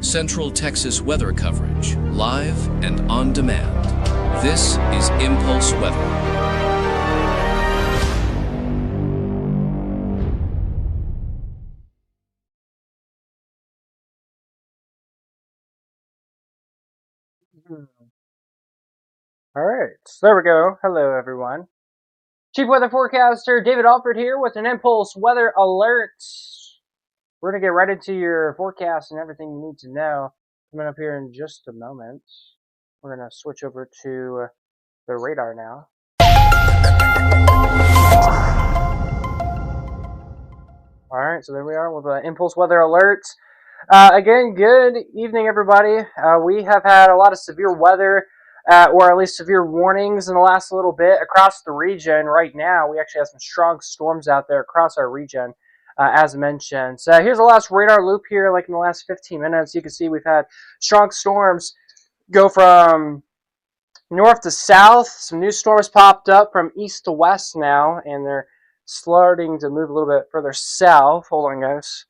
Central Texas weather coverage, live and on demand. This is Impulse Weather. All right, so there we go. Hello, everyone. Chief Weather Forecaster David Alford here with an Impulse Weather Alert. We're going to get right into your forecast and everything you need to know. Coming up here in just a moment. We're going to switch over to the radar now. All right, so there we are with the Impulse Weather Alert. Again, good evening, everybody. We have had a lot of severe weather, or at least severe warnings in the last little bit across the region. Right now, we actually have some strong storms out there across our region, as mentioned. So here's the last radar loop here, like in the last 15 minutes. You can see we've had strong storms go from north to south. Some new storms popped up from east to west now, and they're starting to move a little bit further south. Hold on, guys.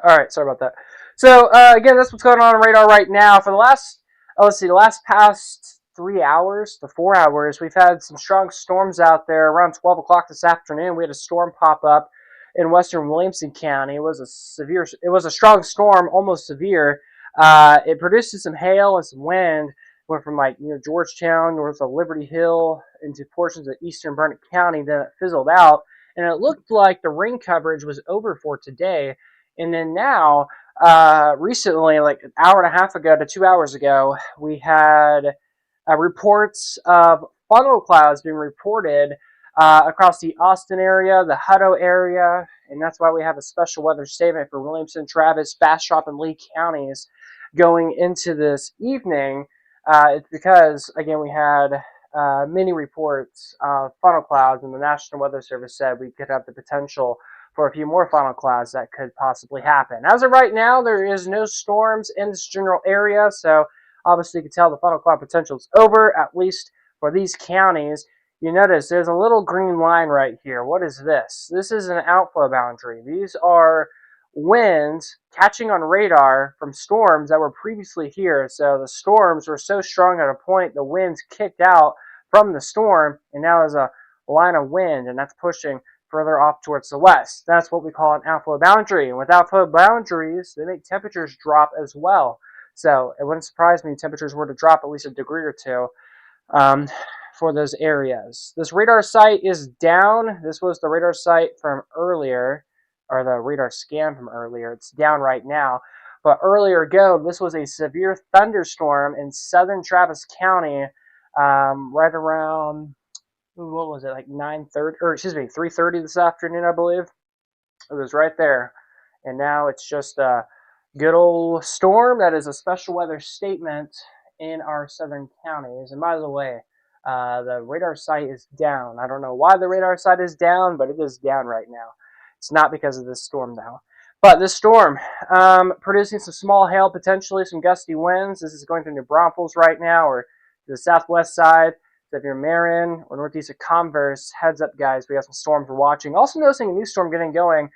All right, sorry about that. So again, that's what's going on radar right now. For the last, the last past 3 hours to 4 hours, we've had some strong storms out there. Around 12 o'clock this afternoon, we had a storm pop up in western Williamson County. It was a strong storm, almost severe. It produced some hail and some wind. Went from like near Georgetown, north of Liberty Hill, into portions of eastern Burnett County. Then it fizzled out, and it looked like the rain coverage was over for today. And then now, recently, like an hour and a half ago to 2 hours ago, we had reports of funnel clouds being reported across the Austin area, the Hutto area, and that's why we have a special weather statement for Williamson, Travis, Bastrop, and Lee counties going into this evening. It's because, again, we had many reports of funnel clouds, and the National Weather Service said we could have the potential for a few more funnel clouds that could possibly happen. As of right now, there is no storms in this general area, so obviously you can tell the funnel cloud potential is over, at least for these counties. You notice there's a little green line right here. What is this? This is an outflow boundary. These are winds catching on radar from storms that were previously here. So the storms were so strong at a point, the winds kicked out from the storm, and now there's a line of wind, and that's pushing further off towards the west. That's what we call an outflow boundary. And with outflow boundaries, they make temperatures drop as well. So it wouldn't surprise me if temperatures were to drop at least a degree or two for those areas. This radar site is down. This was the radar site from earlier, or the radar scan from earlier. It's down right now. But earlier ago, this was a severe thunderstorm in southern Travis County, right around, what was it, like 3:30 this afternoon, I believe. It was right there. And now it's just a good old storm that is a special weather statement in our southern counties. And by the way, the radar site is down. I don't know why the radar site is down, but it is down right now. It's not because of this storm, though. But this storm, producing some small hail, potentially some gusty winds. This is going through New Braunfels right now, or to the southwest side. So if you're Marion or northeast of Converse, heads up, guys. We have some storms we're watching. Also noticing a new storm getting going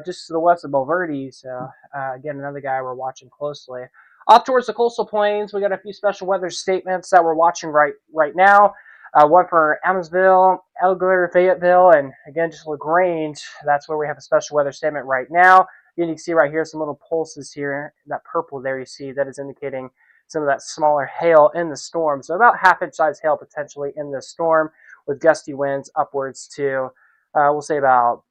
just to the west of Bulverde. So, again, another guy we're watching closely. Off towards the coastal plains, we got a few special weather statements that we're watching right now. One for Amosville, Elgler, Fayetteville, and, again, just LaGrange. That's where we have a special weather statement right now. You can see right here some little pulses here. That purple there you see, that is indicating some of that smaller hail in the storm. So about half-inch size hail potentially in this storm with gusty winds upwards to, we'll say about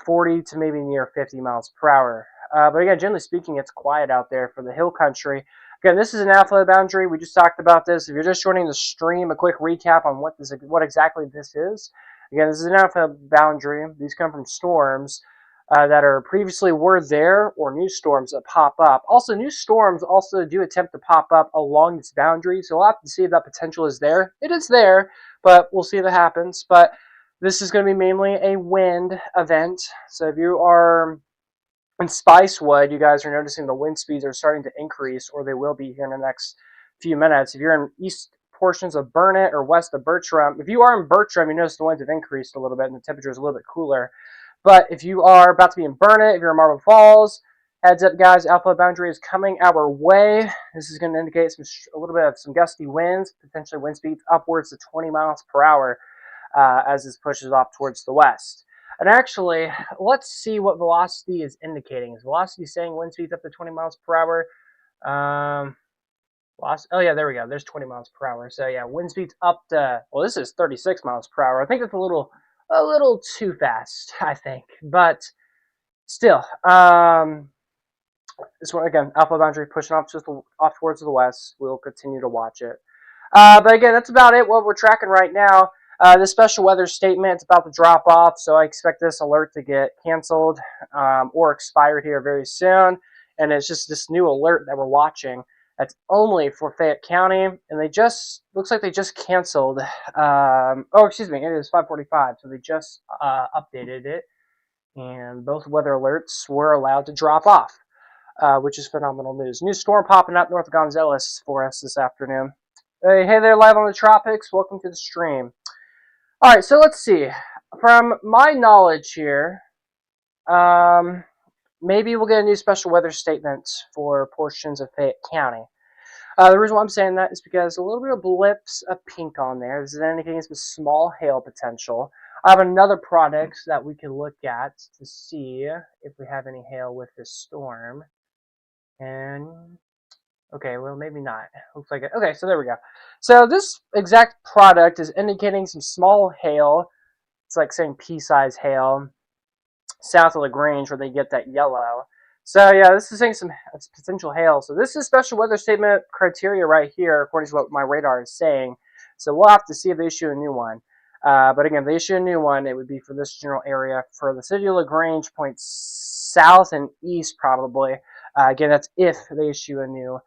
40 to maybe near 50 miles per hour. But again, generally speaking, it's quiet out there for the hill country. Again, this is an outflow boundary. We just talked about this. If you're just joining the stream, a quick recap on what exactly this is. Again, this is an outflow boundary. These come from storms that are previously were there, or new storms that pop up. Also, new storms also do attempt to pop up along this boundary, so we'll have to see if that potential is there. It is there, but we'll see if it happens. But this is going to be mainly a wind event. So if you are in Spicewood, you guys are noticing the wind speeds are starting to increase, or they will be here in the next few minutes. If you're in east portions of Burnett or west of Bertram, if you are in Bertram, you notice the winds have increased a little bit and the temperature is a little bit cooler. But if you are about to be in Burnett, if you're in Marble Falls, Heads up, guys, alpha boundary is coming our way. This is going to indicate a little bit of some gusty winds, potentially wind speeds upwards to 20 miles per hour as this pushes off towards the west. And actually, let's see what velocity is indicating. Is velocity saying wind speeds up to 20 miles per hour? Oh yeah, there we go. There's 20 miles per hour. So yeah, wind speeds up to, well, this is 36 miles per hour. I think that's a little too fast, I think. But still, this one again, alpha boundary pushing off towards the west. We'll continue to watch it. But again, that's about it. What we're tracking right now. This special weather statement is about to drop off, so I expect this alert to get canceled or expired here very soon. And it's just this new alert that we're watching. That's only for Fayette County, and looks like they just canceled. Excuse me, it is 5:45, so they just updated it, and both weather alerts were allowed to drop off, which is phenomenal news. New storm popping up north of Gonzales for us this afternoon. Hey there, live on the tropics. Welcome to the stream. All right, so let's see. From my knowledge here, maybe we'll get a new special weather statement for portions of Fayette County. The reason why I'm saying that is because a little bit of blips of pink on there. This is indicating some small hail potential. I have another product that we can look at to see if we have any hail with this storm. And, okay, well, maybe not. Looks like it. Okay, so there we go. So this exact product is indicating some small hail. It's like saying pea-sized hail south of LaGrange where they get that yellow. So yeah, this is saying some potential hail. So this is special weather statement criteria right here, according to what my radar is saying. So we'll have to see if they issue a new one. But again, if they issue a new one, it would be for this general area for the city of LaGrange, points south and east probably. Again, that's if they issue a new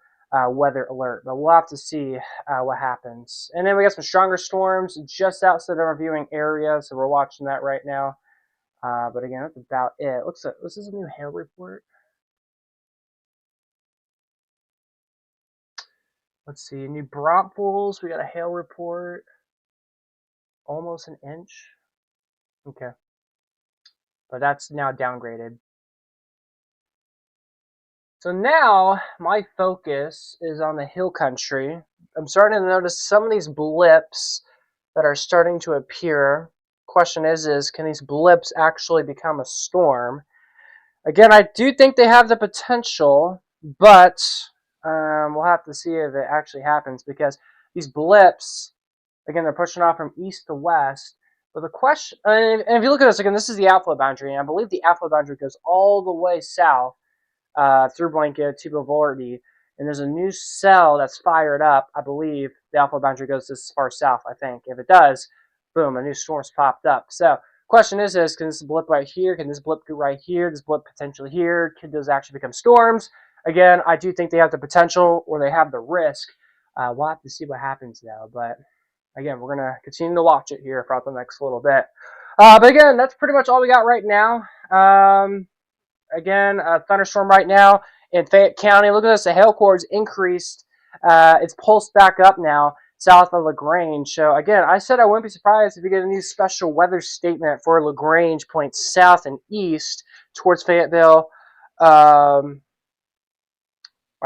weather alert. But we'll have to see what happens. And then we got some stronger storms just outside of our viewing area, so we're watching that right now. But again, that's about it. Looks like this is a new hail report. Let's see, New Braunfels, we got a hail report. Almost an inch. Okay. But that's now downgraded. So now my focus is on the hill country. I'm starting to notice some of these blips that are starting to appear. Question is can these blips actually become a storm? Again, I do think they have the potential, but we'll have to see if it actually happens because these blips, again, they're pushing off from east to west. But the question, and if you look at this, again, this is the outflow boundary, and I believe the outflow boundary goes all the way south through Blanket to Bavardi, and there's a new cell that's fired up. I believe the outflow boundary goes this far south, I think. If it does, boom, a new storm's popped up. So question is can this blip right here? Can this blip go right here? This blip potentially here? Could those actually become storms? Again, I do think they have the potential or they have the risk. We'll have to see what happens though. But again, we're going to continue to watch it here for the next little bit. But again, that's pretty much all we got right now. Again, a thunderstorm right now in Fayette County. Look at this. The hail core's increased. It's pulsed back up now south of LaGrange. So again, I said I wouldn't be surprised if we get a new special weather statement for LaGrange, points south and east towards Fayetteville. My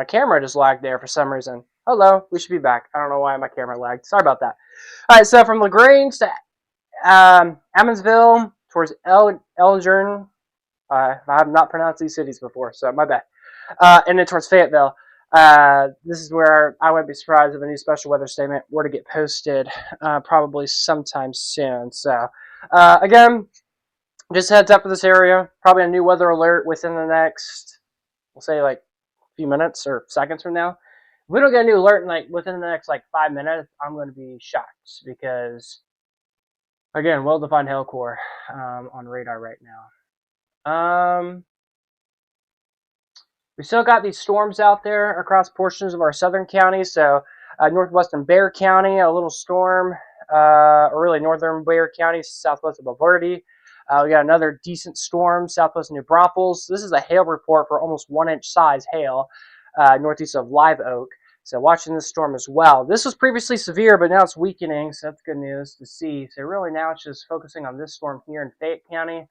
camera just lagged there for some reason. Hello, we should be back. I don't know why my camera lagged. Sorry about that. All right, so from LaGrange to Emmonsville towards Elgin. I have not pronounced these cities before, so my bad. And then towards Fayetteville. This is where I wouldn't be surprised if a new special weather statement were to get posted probably sometime soon. So, again, just heads up for this area. Probably a new weather alert within the next, we'll say like a few minutes or seconds from now. If we don't get a new alert in within the next 5 minutes, I'm going to be shocked because, again, well-defined hail core on radar right now. We still got these storms out there across portions of our southern counties. So northwestern Bexar County, a little storm, or really northern Bexar County, southwest of Bavardi. We got another decent storm southwest of New Braunfels. This is a hail report for almost 1-inch size hail northeast of Live Oak. So watching this storm as well. This was previously severe, but now it's weakening, so that's good news to see. So really now it's just focusing on this storm here in Fayette County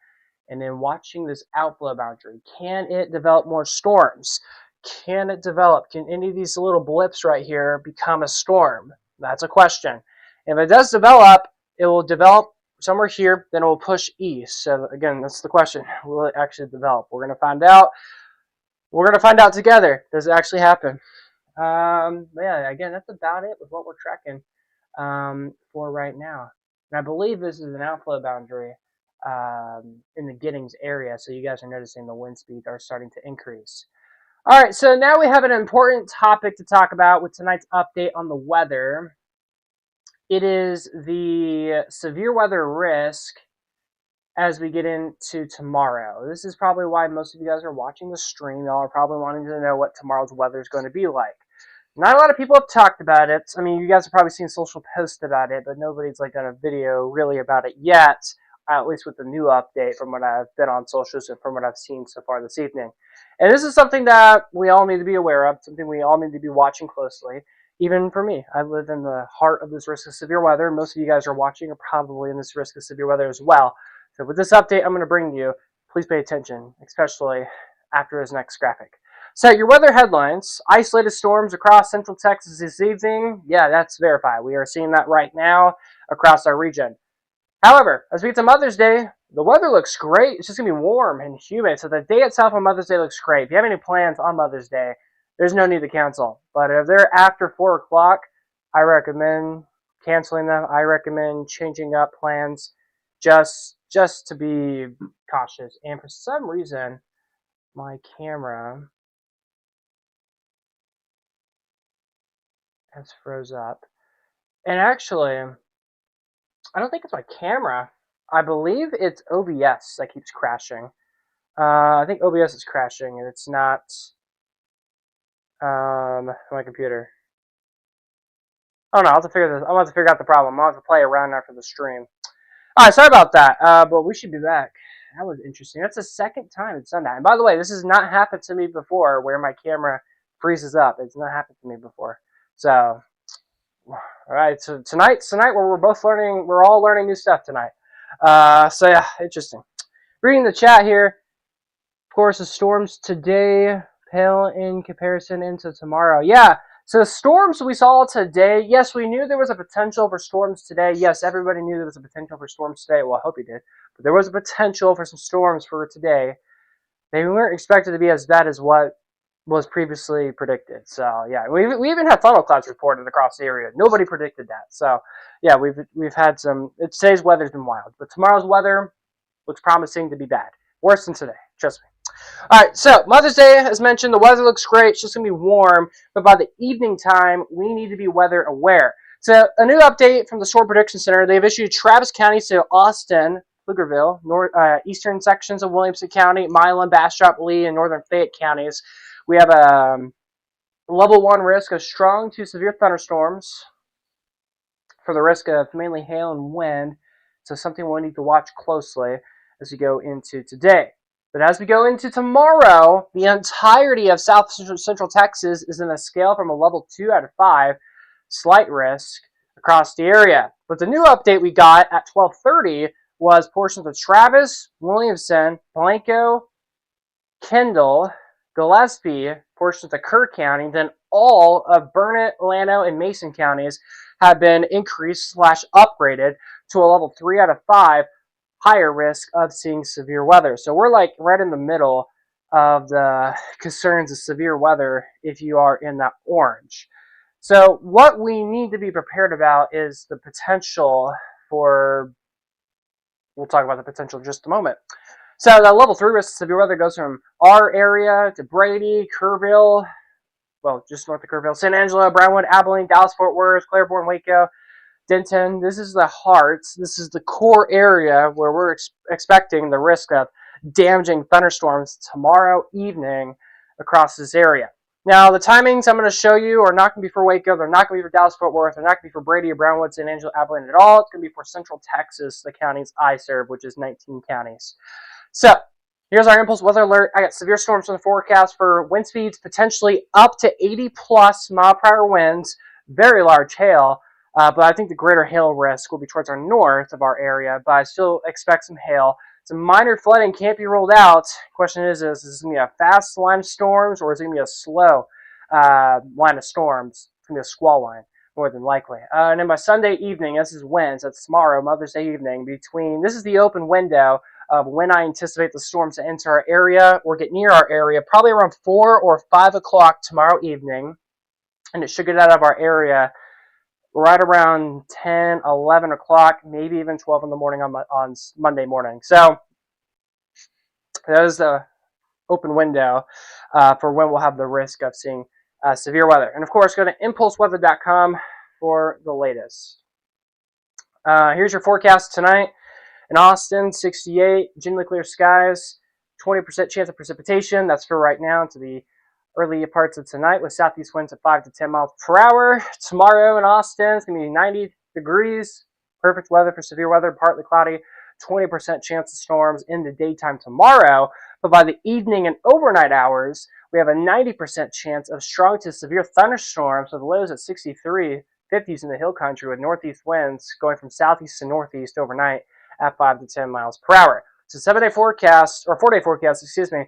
and then watching this outflow boundary. Can it develop more storms? Can it develop? Can any of these little blips right here become a storm? That's a question. If it does develop, it will develop somewhere here, then it will push east. So again, that's the question. Will it actually develop? We're going to find out. We're going to find out together. Does it actually happen? Yeah, again, that's about it with what we're tracking for right now. And I believe this is an outflow boundary in the Giddings area, so you guys are noticing the wind speeds are starting to increase. All right, so now we have an important topic to talk about with tonight's update on the weather. It is the severe weather risk as we get into tomorrow. This is probably why most of you guys are watching the stream. Y'all are probably wanting to know what tomorrow's weather is going to be like. Not a lot of people have talked about it. I mean, you guys have probably seen social posts about it, but nobody's like done a video really about it yet, at least with the new update from what I've been on socials and from what I've seen so far this evening. And this is something that we all need to be aware of, something we all need to be watching closely. Even for me, I live in the heart of this risk of severe weather. Most of you guys are watching are probably in this risk of severe weather as well. So with this update I'm going to bring you, please pay attention, especially after this next graphic. So your weather headlines: isolated storms across central Texas this evening. Yeah, that's verified. We are seeing that right now across our region. However, as we get to Mother's Day, the weather looks great. It's just going to be warm and humid. So the day itself on Mother's Day looks great. If you have any plans on Mother's Day, there's no need to cancel. But if they're after 4 o'clock, I recommend canceling them. I recommend changing up plans just to be cautious. And for some reason, my camera has froze up. And actually, I don't think it's my camera. I believe it's OBS that keeps crashing. I think OBS is crashing, and it's not my computer. Oh no, I'll have to figure this. I'll have to figure out the problem. I'll have to play around after the stream. All right, sorry about that. But we should be back. That was interesting. That's the second time it's done that. And by the way, this has not happened to me before, where my camera freezes up. It's not happened to me before. So, all right. So tonight, we're both learning. We're all learning new stuff tonight. So yeah, interesting. Reading the chat here. Of course, the storms today pale in comparison into tomorrow. Yeah. So the storms we saw today, yes, we knew there was a potential for storms today. Yes, everybody knew there was a potential for storms today. Well, I hope you did. But there was a potential for some storms for today. They weren't expected to be as bad as what was previously predicted. So, yeah, we even had funnel clouds reported across the area. Nobody predicted that. So, yeah, we've had some. Today's weather's been wild. But tomorrow's weather looks promising to be bad. Worse than today. Trust me. All right, so Mother's Day, as mentioned, the weather looks great. It's just going to be warm, but by the evening time, we need to be weather aware. So a new update from the Storm Prediction Center. They've issued Travis County, so Austin, Pflugerville, eastern sections of Williamson County, Milan, Bastrop, Lee, and northern Fayette counties. We have a level 1 risk of strong to severe thunderstorms for the risk of mainly hail and wind, so something we'll need to watch closely as we go into today. But as we go into tomorrow, the entirety of South Central Texas is in a scale from a level 2 out of 5, slight risk across the area. But the new update we got at 12:30 was portions of Travis, Williamson, Blanco, Kendall, Gillespie, portions of Kerr County, then all of Burnett, Llano, and Mason counties have been increased/upgraded to a level 3 out of 5, higher risk of seeing severe weather. So we're like right in the middle of the concerns of severe weather if you are in that orange. So what we need to be prepared about is the potential for, we'll talk about the potential in just a moment. So the level 3 risk of severe weather goes from our area to Brady, Kerrville, well, just north of Kerrville, San Angelo, Brownwood, Abilene, Dallas, Fort Worth, Claiborne, Waco, Denton. This is the heart. This is the core area where we're expecting the risk of damaging thunderstorms tomorrow evening across this area. Now, the timings I'm going to show you are not going to be for Waco. They're not going to be for Dallas, Fort Worth. They're not going to be for Brady or Brownwood, San Angelo, Abilene at all. It's going to be for Central Texas, the counties I serve, which is 19 counties. So, here's our impulse weather alert. I got severe storms in the forecast for wind speeds potentially up to 80-plus mile-per-hour winds, very large hail. But I think the greater hail risk will be towards our north of our area, but I still expect some hail. Some minor flooding can't be ruled out. Question is this going to be a fast line of storms or is it going to be a slow line of storms? It's going to be a squall line, more than likely. And then by Sunday evening, this is Wednesday, that's tomorrow, Mother's Day evening, this is the open window of when I anticipate the storms to enter our area or get near our area, probably around 4 or 5 o'clock tomorrow evening. And it should get out of our area right around 10, 11 o'clock, maybe even 12 in the morning on Monday morning. So that is the open window for when we'll have the risk of seeing severe weather. And of course, go to impulseweather.com for the latest. Here's your forecast tonight. In Austin, 68, generally clear skies, 20% chance of precipitation. That's for right now to the early parts of tonight with southeast winds at 5 to 10 miles per hour. Tomorrow in Austin, it's going to be 90 degrees. Perfect weather for severe weather, partly cloudy. 20% chance of storms in the daytime tomorrow. But by the evening and overnight hours, we have a 90% chance of strong to severe thunderstorms with lows at 63, 50s in the hill country with northeast winds going from southeast to northeast overnight at 5 to 10 miles per hour. It's a 7-day forecast, or 4-day forecast, excuse me.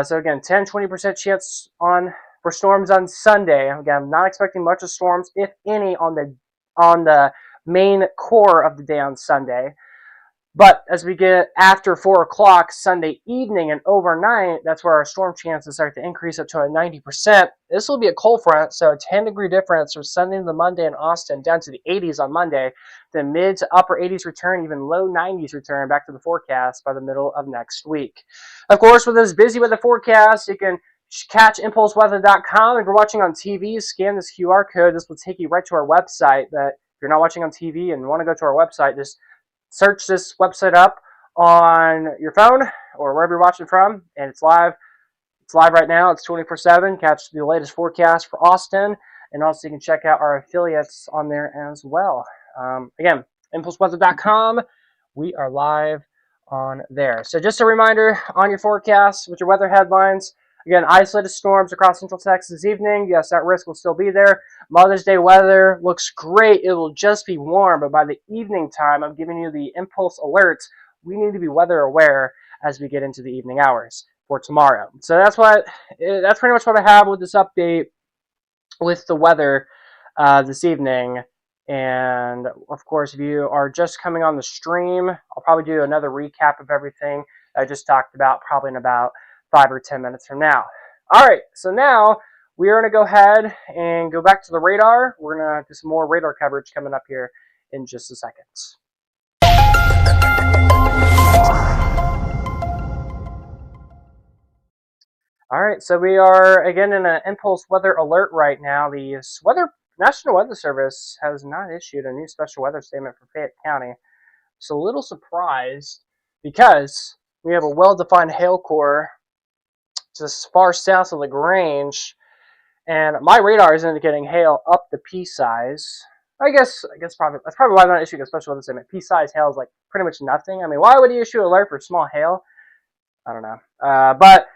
So again, 10-20% chance for storms on Sunday. Again, I'm not expecting much of storms, if any, on the main core of the day on Sunday. But as we get after 4 o'clock Sunday evening and overnight, that's where our storm chances start to increase up to a 90%. This will be a cold front, so a 10-degree difference from Sunday to Monday in Austin down to the 80s on Monday. Then mid to upper 80s return, even low 90s return back to the forecast by the middle of next week. Of course, with us busy with the forecast, you can catch impulseweather.com. If you're watching on TV, scan this QR code. This will take you right to our website. But if you're not watching on TV and want to go to our website, just search this website up on your phone or wherever you're watching from, and it's live. It's live right now. It's 24/7. Catch the latest forecast for Austin, and also you can check out our affiliates on there as well. Again, impulseweather.com. We are live on there. So just a reminder on your forecast with your weather headlines. Again, isolated storms across central Texas this evening. Yes, that risk will still be there. Mother's Day weather looks great. It will just be warm, but by the evening time, I'm giving you the impulse alerts. We need to be weather aware as we get into the evening hours for tomorrow. So that's pretty much what I have with this update with the weather this evening. And of course, if you are just coming on the stream, I'll probably do another recap of everything I just talked about probably in about 5 or 10 minutes from now. All right, so now we are going to go ahead and go back to the radar. We're going to do some more radar coverage coming up here in just a second. All right, so we are again in an impulse weather alert right now. The National Weather Service has not issued a new special weather statement for Fayette County. So a little surprised because we have a well-defined hail core just far south of LaGrange, and my radar is indicating hail up to pea size. I guess that's probably why I'm not issuing a special weather statement. Pea size hail is like pretty much nothing. I mean, why would you issue an alert for small hail? I don't know. But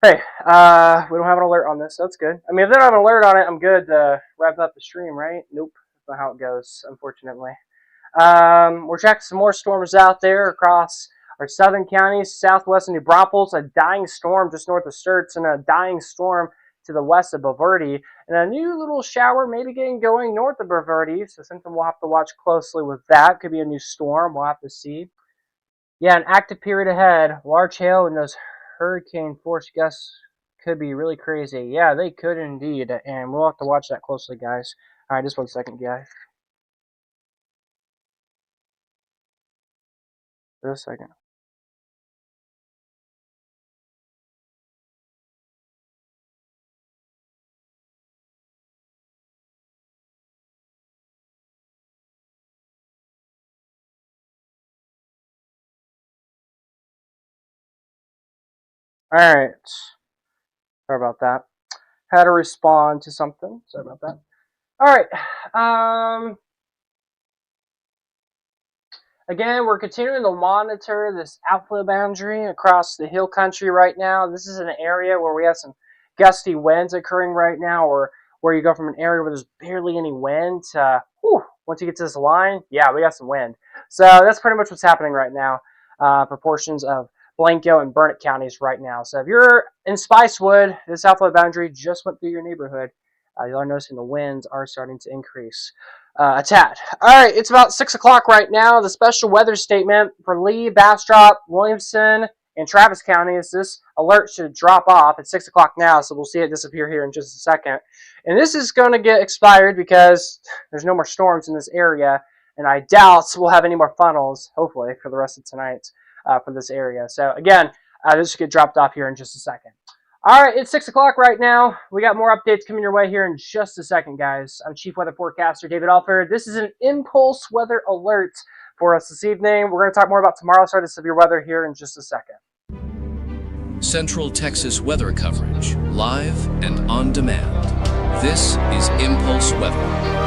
hey, we don't have an alert on this, so that's good. I mean, if they don't have an alert on it, I'm good to wrap up the stream, right? Nope, that's not how it goes, unfortunately. We're checking some more storms out there across our southern counties, southwest of New Braunfels, a dying storm just north of Sturts, and a dying storm to the west of Bulverde, and a new little shower maybe getting going north of Bulverde, so something we'll have to watch closely with that. Could be a new storm, we'll have to see. Yeah, an active period ahead. Large hail and those hurricane force gusts could be really crazy. Yeah, they could indeed, and we'll have to watch that closely, guys. All right, just 1 second, guys. Just a second. All right. Sorry about that. Had to respond to something. Sorry about that. All right. Again, we're continuing to monitor this outflow boundary across the hill country right now. This is an area where we have some gusty winds occurring right now, or where you go from an area where there's barely any wind to, once you get to this line, yeah, we got some wind. So that's pretty much what's happening right now. for portions of Blanco and Burnett counties right now. So if you're in Spicewood, the south flood boundary just went through your neighborhood. You are noticing the winds are starting to increase a tad. All right, it's about 6 o'clock right now. The special weather statement for Lee, Bastrop, Williamson, and Travis counties. This alert should drop off at 6 o'clock now, so we'll see it disappear here in just a second. And this is going to get expired because there's no more storms in this area, and I doubt we'll have any more funnels, hopefully, for the rest of tonight for this area. So, again, this should get dropped off here in just a second. All right, it's 6 o'clock right now. We got more updates coming your way here in just a second, guys. I'm Chief Weather Forecaster David Alford. This is an impulse weather alert for us this evening. We're going to talk more about tomorrow's start of severe weather here in just a second. Central Texas weather coverage, live and on demand. This is Impulse Weather.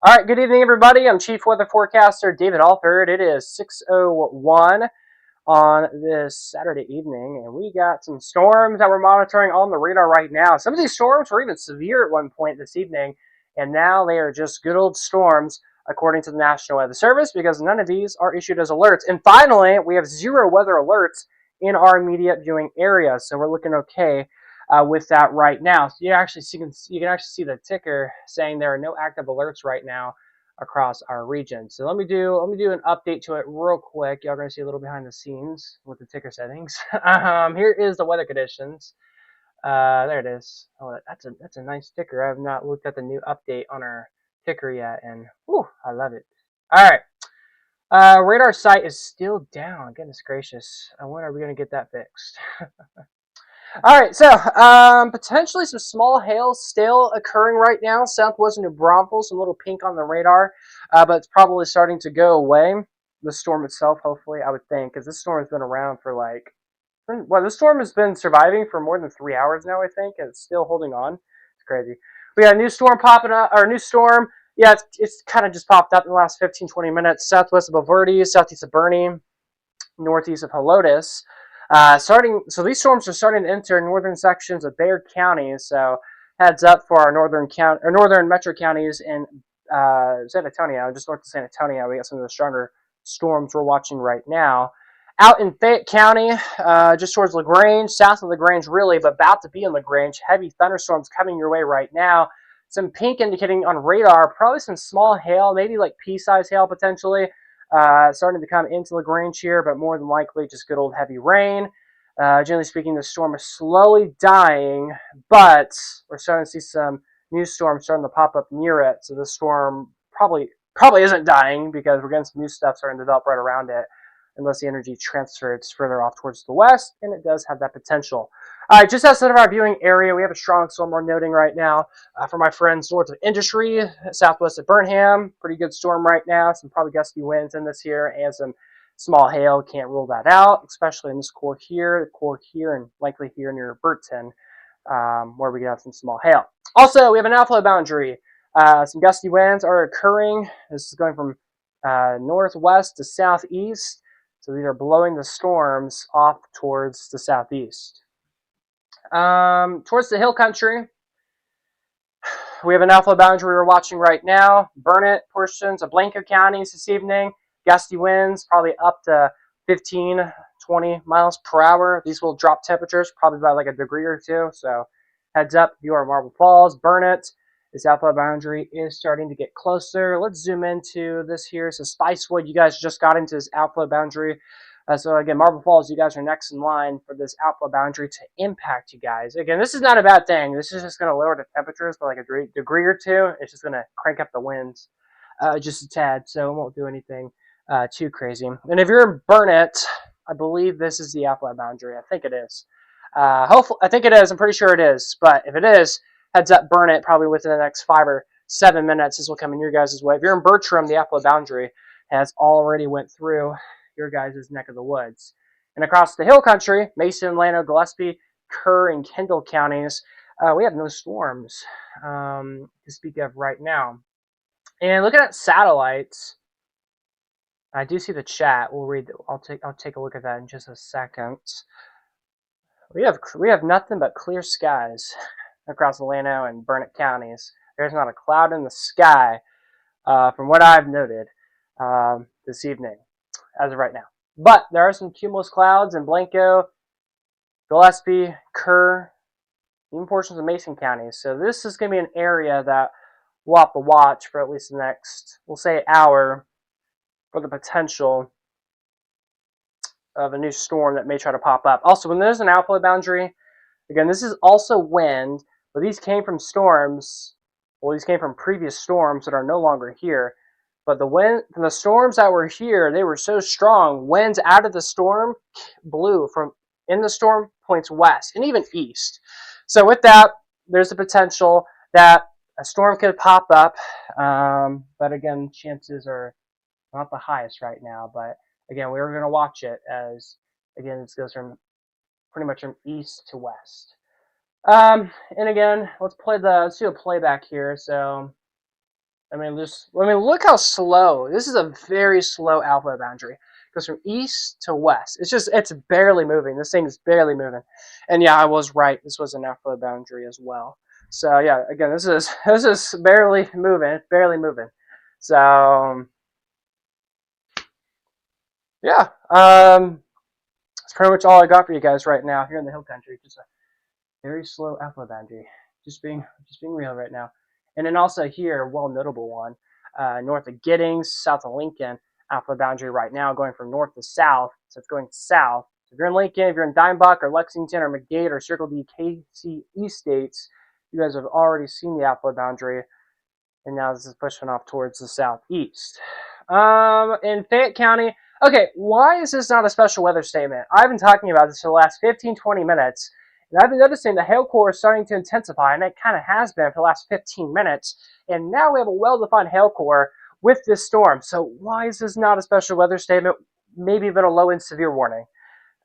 All right, good evening, everybody. I'm Chief Weather Forecaster David Alford. It is 6:01 on this Saturday evening, and we got some storms that we're monitoring on the radar right now. Some of these storms were even severe at one point this evening, and now they are just good old storms, according to the National Weather Service, because none of these are issued as alerts. And finally, we have 0 weather alerts in our immediate viewing area, so we're looking okay with that right now. So you can actually see the ticker saying there are no active alerts right now across our region. So let me do an update to it real quick. Y'all are going to see a little behind the scenes with the ticker settings. Here is the weather conditions. There it is. Oh, that's a nice ticker. I have not looked at the new update on our ticker yet, and whew, I love it. All right. Radar site is still down. Goodness gracious. When are we going to get that fixed? All right, so potentially some small hail still occurring right now. Southwest New Braunfels, a little pink on the radar, but it's probably starting to go away. The storm itself, hopefully, I would think, because this storm has been around for this storm has been surviving for more than 3 hours now, I think, and it's still holding on. It's crazy. We got a new storm popping up, or a new storm. Yeah, it's kind of just popped up in the last 15, 20 minutes. Southwest of Alford, southeast of Bernie, northeast of Helotes. So these storms are starting to enter northern sections of Bayard County. So heads up for our northern metro counties in San Antonio, just north of San Antonio. We got some of the stronger storms we're watching right now. Out in Fayette County, just towards LaGrange, south of LaGrange really, but about to be in LaGrange. Heavy thunderstorms coming your way right now. Some pink indicating on radar, probably some small hail, maybe like pea-sized hail potentially. Starting to come into LaGrange here, but more than likely just good old heavy rain. Generally speaking, the storm is slowly dying, but we're starting to see some new storms starting to pop up near it. So the storm probably isn't dying because we're getting some new stuff starting to develop right around it, unless the energy transfers further off towards the west, and it does have that potential. All right, just outside of our viewing area, we have a strong storm we're noting right now for my friends north of Industry, southwest of Burnham. Pretty good storm right now. Some probably gusty winds in this here and some small hail. Can't rule that out, especially in this core here, and likely here near Burton, where we have some small hail. Also, we have an outflow boundary. Some gusty winds are occurring. This is going from northwest to southeast. So these are blowing the storms off towards the southeast. Towards the hill country, we have an outflow boundary we're watching right now. Burnett portions of Blanco counties this evening. Gusty winds, probably up to 15, 20 miles per hour. These will drop temperatures probably by like a degree or two. So heads up if you are Marble Falls, Burnett. This outflow boundary is starting to get closer. Let's zoom into this here. So Spicewood, you guys just got into this outflow boundary. So again, Marble Falls, you guys are next in line for this outflow boundary to impact you guys. Again, this is not a bad thing. This is just going to lower the temperatures by like a degree or two. It's just going to crank up the winds just a tad, so it won't do anything too crazy. And if you're in Burnett, I believe this is the outflow boundary. I think it is. Hopefully, I think it is. I'm pretty sure it is. But if it is, heads up, Burnett probably within the next 5 or 7 minutes. This will come in your guys' way. If you're in Bertram, the outflow boundary has already went through your guys' neck of the woods. And across the hill country, Mason, Llano, Gillespie, Kerr, and Kendall counties, we have no storms to speak of right now. And looking at satellites, I do see the chat. We'll read. I'll take a look at that in just a second. We have nothing but clear skies across Llano and Burnett counties. There's not a cloud in the sky, from what I've noted this evening, as of right now. But there are some cumulus clouds in Blanco, Gillespie, Kerr, even portions of Mason counties. So this is going to be an area that we'll have to watch for at least the next, we'll say, hour for the potential of a new storm that may try to pop up. Also, when there's an outflow boundary, again, this is also wind, but these came from storms. Well, these came from previous storms that are no longer here. But the storms that were here, they were so strong. Winds out of the storm blew from in the storm points west and even east. So with that, there's the potential that a storm could pop up. But again, chances are not the highest right now. But again, we're going to watch it as, again, this goes from pretty much from east to west. And again, let's do a playback here. So, look how slow. This is a very slow outflow boundary. It goes from east to west. It's barely moving. This thing is barely moving. And yeah, I was right. This was an outflow boundary as well. So yeah, again, this is barely moving. It's barely moving. So yeah, that's pretty much all I got for you guys right now here in the hill country. Just a very slow outflow boundary. Just being real right now. And then also here, well notable one, north of Giddings, south of Lincoln, outflow boundary right now going from north to south. So it's going south. So if you're in Lincoln, if you're in Dimebach or Lexington or McDade or Circle D, KC states, you guys have already seen the outflow boundary. And now this is pushing off towards the southeast. In Fayette County, okay, why is this not a special weather statement? I've been talking about this for the last 15-20 minutes. And I've been noticing the hail core is starting to intensify, and it kind of has been for the last 15 minutes. And now we have a well-defined hail core with this storm. So why is this not a special weather statement? Maybe even a low and severe warning.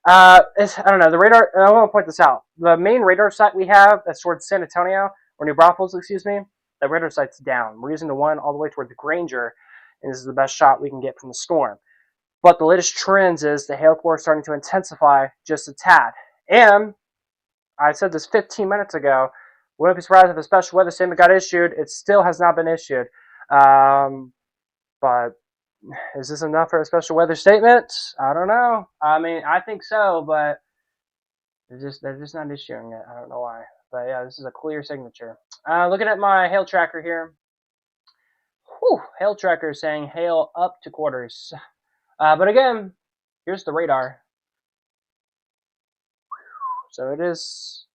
I don't know. The radar. I want to point this out. The main radar site we have that's towards San Antonio or New Braunfels, excuse me. The radar site's down. We're using the one all the way toward the Granger, and this is the best shot we can get from the storm. But the latest trends is the hail core is starting to intensify just a tad. And I said this 15 minutes ago. Wouldn't be surprised if a special weather statement got issued. It still has not been issued. But is this enough for a special weather statement? I don't know. I mean, I think so, but they're just not issuing it. I don't know why. But yeah, this is a clear signature. Looking at my hail tracker here. Whew, hail tracker saying hail up to quarters. But again, here's the radar. So it is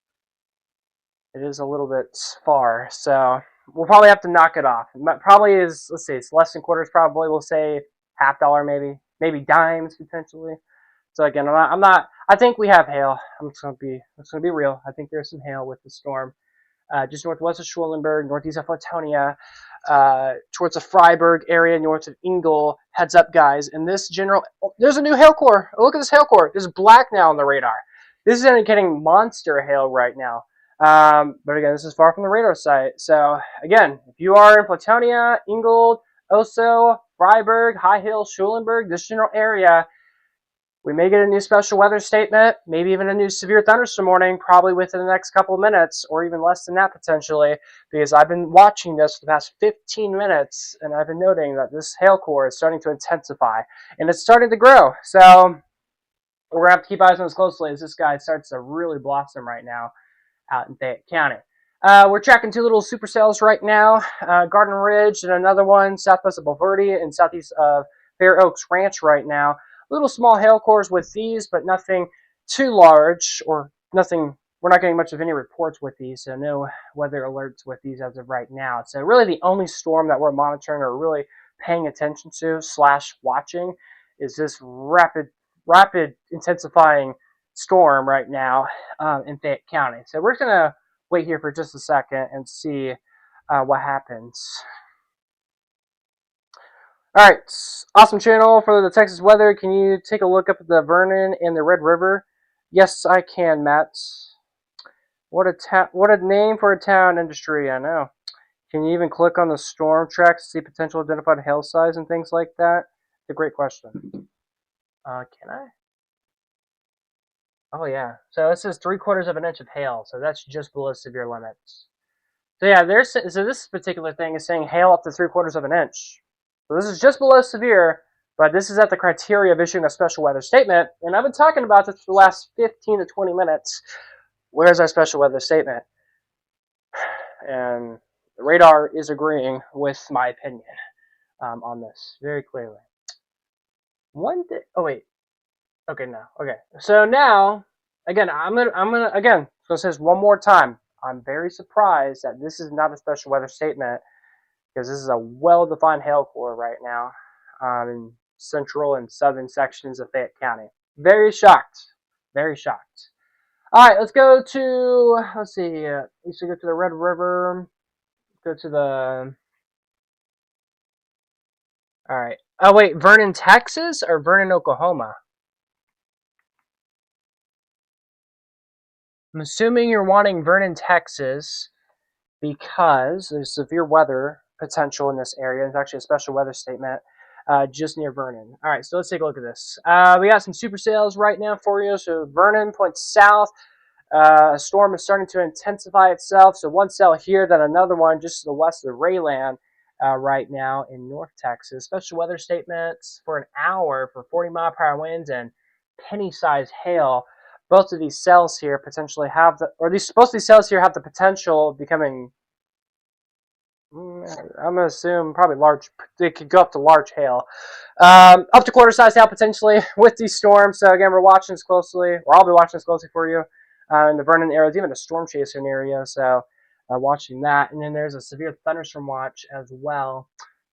a little bit far. So we'll probably have to knock it off. It probably is, let's see, it's less than quarters probably. We'll say $50 maybe dimes potentially. So again, I think we have hail. I'm just gonna be real. I think there's some hail with the storm. Just northwest of Schulenburg, northeast of Latonia, towards the Freiburg area, north of Ingle. Heads up, guys. And this there's a new hail core. Oh, look at this hail core. There's black now on the radar. This is indicating monster hail right now. But again, this is far from the radar site. So again, if you are in Platonia, Ingold, Oso, Freiburg, High Hill, Schulenburg, this general area, we may get a new special weather statement, maybe even a new severe thunderstorm warning, probably within the next couple of minutes, or even less than that potentially, because I've been watching this for the past 15 minutes, and I've been noting that this hail core is starting to intensify, and it's starting to grow. So we're going to have to keep eyes on this closely as this guy starts to really blossom right now out in Fayette County. We're tracking two little supercells right now, Garden Ridge and another one southwest of Bulverde and southeast of Fair Oaks Ranch right now. Little small hail cores with these, but nothing too large or nothing. We're not getting much of any reports with these, so no weather alerts with these as of right now. So really the only storm that we're monitoring or really paying attention to / watching is this rapid intensifying storm right now in Fayette County. So we're going to wait here for just a second and see what happens. All right, awesome channel for the Texas weather. Can you take a look up at the Vernon and the Red River? Yes, I can, Matt. What a name for a town industry. I know. Can you even click on the storm track to see potential identified hail size and things like that? It's a great question. Can I? Oh yeah. So this is 3/4 of an inch of hail. So that's just below severe limits. So yeah, this particular thing is saying hail up to 3/4 of an inch. So this is just below severe, but this is at the criteria of issuing a special weather statement. And I've been talking about this for the last 15 to 20 minutes. Where's our special weather statement? And the radar is agreeing with my opinion on this very clearly. Oh wait. Okay, no. Okay. So now, again, I'm gonna again. So it says one more time. I'm very surprised that this is not a special weather statement because this is a well-defined hail core right now in central and southern sections of Fayette County. Very shocked. Very shocked. All right, let's go to. Let's see. We should go to the Red River. Go to the. All right. Oh wait, Vernon, Texas, or Vernon, Oklahoma? I'm assuming you're wanting Vernon, Texas, because there's severe weather potential in this area. There's actually a special weather statement just near Vernon. All right, so let's take a look at this. We got some supercells right now for you. So Vernon points south. A storm is starting to intensify itself. So one cell here, then another one just to the west of Rayland right now in North Texas. Special weather statements for an hour for 40-mile-per-hour winds and penny-sized hail. Both of these cells here potentially have both of these cells here have the potential of becoming, I'm going to assume, probably large. They could go up to large hail. Up to quarter-sized hail potentially with these storms. So again, we're watching this closely, or I'll be watching this closely for you in the Vernon area. There's even a storm chaser area, so watching that. And then there's a severe thunderstorm watch as well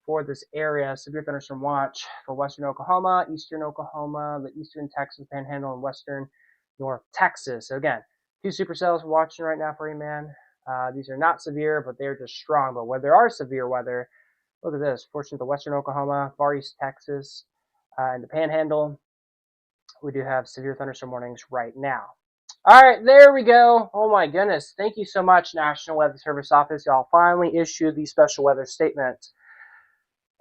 for this area. Severe thunderstorm watch for western Oklahoma, eastern Oklahoma, the eastern Texas Panhandle, and western North Texas. So again, two supercells we're watching right now for you, man. These are not severe, but they're just strong. But where there are severe weather, look at this. Fortunately, the western Oklahoma, far east Texas, and the Panhandle, we do have severe thunderstorm warnings right now. All right, there we go. Oh my goodness. Thank you so much, National Weather Service Office. Y'all finally issued the special weather statement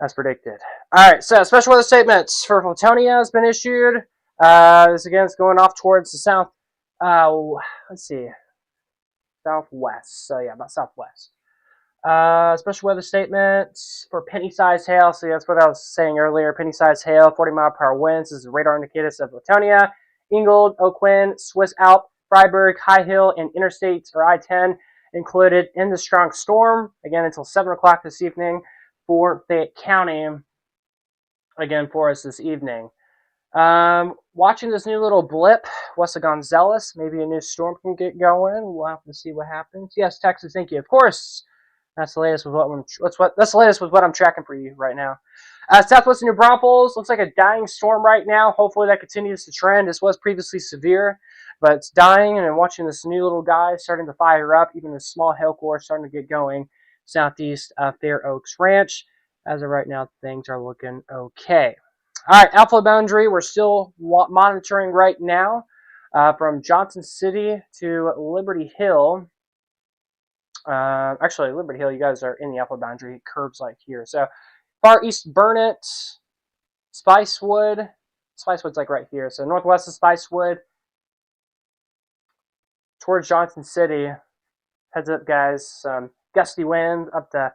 as predicted. All right, so special weather statements for Platonia has been issued. This again is going off towards the south. Let's see, southwest. So yeah, about southwest. Special weather statements for penny-sized hail. So that's what I was saying earlier. Penny-sized hail, 40-mile-per-hour winds. This is radar indicators of Platonia, Ingold, Oakland, Swiss Alp, Freiburg, High Hill, and Interstate or I-10 included in the strong storm. Again, until 7 o'clock this evening for Fayette County. Again, for us this evening. Watching this new little blip, west of Gonzales. Maybe a new storm can get going. We'll have to see what happens. Yes, Texas, thank you. Of course, that's the latest with what I'm tracking for you right now. Southwestern New Braunfels looks like a dying storm right now. Hopefully that continues to trend. This was previously severe, but it's dying, and I'm watching this new little guy starting to fire up. Even the small hail core starting to get going southeast of Fair Oaks Ranch. As of right now, things are looking okay. All right, Alford boundary, we're still monitoring right now from Johnson City to Liberty Hill. Actually, Liberty Hill, you guys are in the Alford boundary, curves like here. So, far east Burnett, Spicewood. Spicewood's like right here. So, northwest of Spicewood towards Johnson City. Heads up, guys. Some gusty wind up to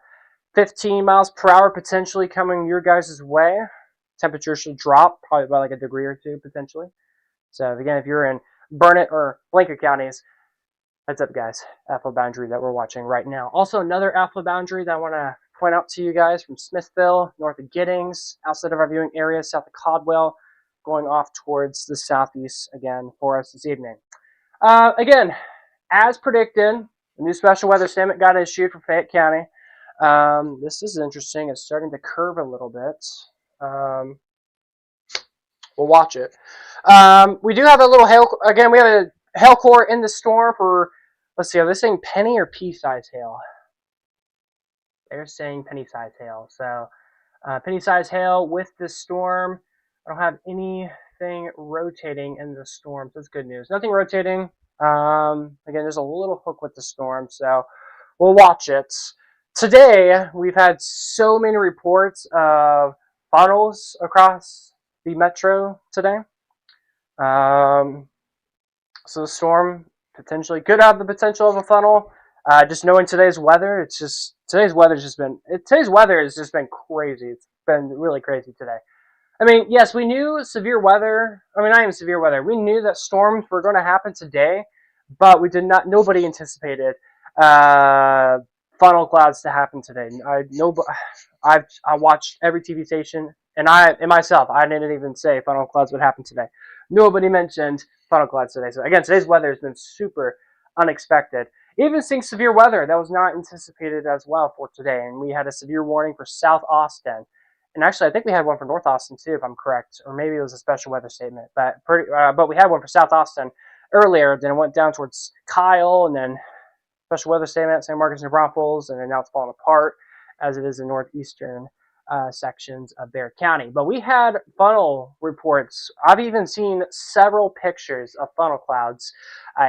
15 miles per hour potentially coming your guys' way. Temperature should drop probably by like a degree or two potentially. So again, if you're in Burnett or Blanket counties, heads up, guys. Alpha boundary that we're watching right now. Also, another alpha boundary that I want to point out to you guys from Smithville, north of Giddings, outside of our viewing area, south of Caldwell, going off towards the southeast again for us this evening. Again, as predicted, a new special weather statement got issued for Fayette County. This is interesting. It's starting to curve a little bit. We'll watch it. We do have a little hail. Again, we have a hail core in the storm for, let's see, are they saying penny or pea-sized hail? They're saying penny-sized hail. So, penny-sized hail with this storm. I don't have anything rotating in the storm, so that's good news. Nothing rotating. Again, there's a little hook with the storm, so we'll watch it. Today, we've had so many reports of funnels across the metro today. So the storm potentially could have the potential of a funnel. Just knowing today's weather, today's weather has just been crazy. It's been really crazy today. I mean, yes, we knew severe weather. I mean, not even severe weather. We knew that storms were going to happen today, but we did not. Nobody anticipated uh, funnel clouds to happen today. I watched every TV station, and myself, I didn't even say funnel clouds would happen today. Nobody mentioned funnel clouds today. So again, today's weather has been super unexpected. Even seeing severe weather that was not anticipated as well for today, and we had a severe warning for South Austin. And actually, I think we had one for North Austin too, if I'm correct, or maybe it was a special weather statement. But we had one for South Austin earlier. Then it went down towards Kyle, and then special weather statement, St. Marcus, New Braunfels, and then now it's falling apart as it is in northeastern sections of Bexar County. But we had funnel reports. I've even seen several pictures of funnel clouds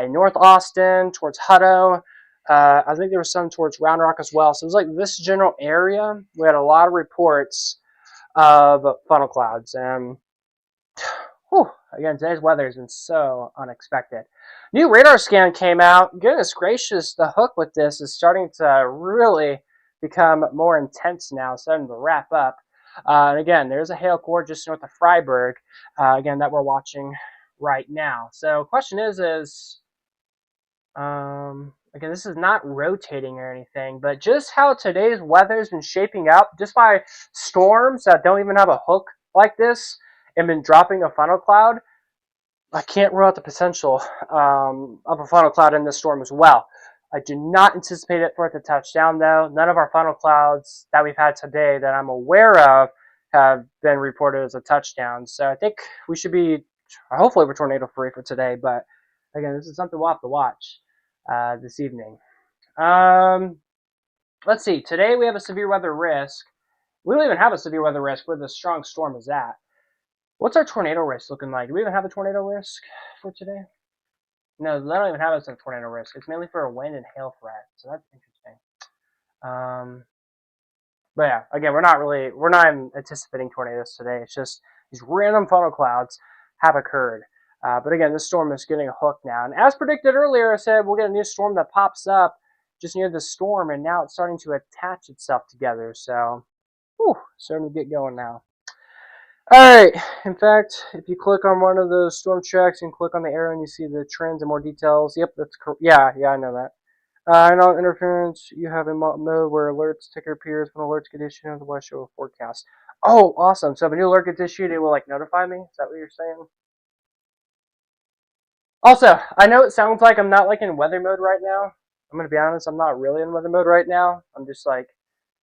in North Austin, towards Hutto. I think there was some towards Round Rock as well. So it was like this general area. We had a lot of reports of funnel clouds. And again, today's weather has been so unexpected. New radar scan came out. Goodness gracious, the hook with this is starting to really become more intense now, starting to wrap up. And again, there's a hail core just north of Freiburg, again, that we're watching right now. So question is again, this is not rotating or anything, but just how today's weather has been shaping up, just by storms that don't even have a hook like this and been dropping a funnel cloud, I can't rule out the potential of a funnel cloud in this storm as well. I do not anticipate it for it to touch down, though. None of our funnel clouds that we've had today that I'm aware of have been reported as a touchdown. So I think we should be, hopefully we're tornado free for today, but again, this is something we'll have to watch this evening. Let's see. Today we have a severe weather risk. We don't even have a severe weather risk where the strong storm is at. What's our tornado risk looking like? Do we even have a tornado risk for today? No, they don't even have us a tornado risk. It's mainly for a wind and hail threat, so that's interesting. But yeah, again, we're not even anticipating tornadoes today. It's just these random funnel clouds have occurred. But again, this storm is getting a hook now. And as predicted earlier, I said we'll get a new storm that pops up just near the storm, and now it's starting to attach itself together. So, starting to get going now. Alright, in fact, if you click on one of those storm tracks and click on the arrow and you see the trends and more details, yep, that's correct. Yeah, I know that. And on interference, you have a mode where alerts ticker appears when alerts get issued, otherwise show a forecast. Oh, awesome. So if a new alert gets issued, it will notify me? Is that what you're saying? Also, I know it sounds like I'm not in weather mode right now. I'm going to be honest, I'm not really in weather mode right now. I'm just I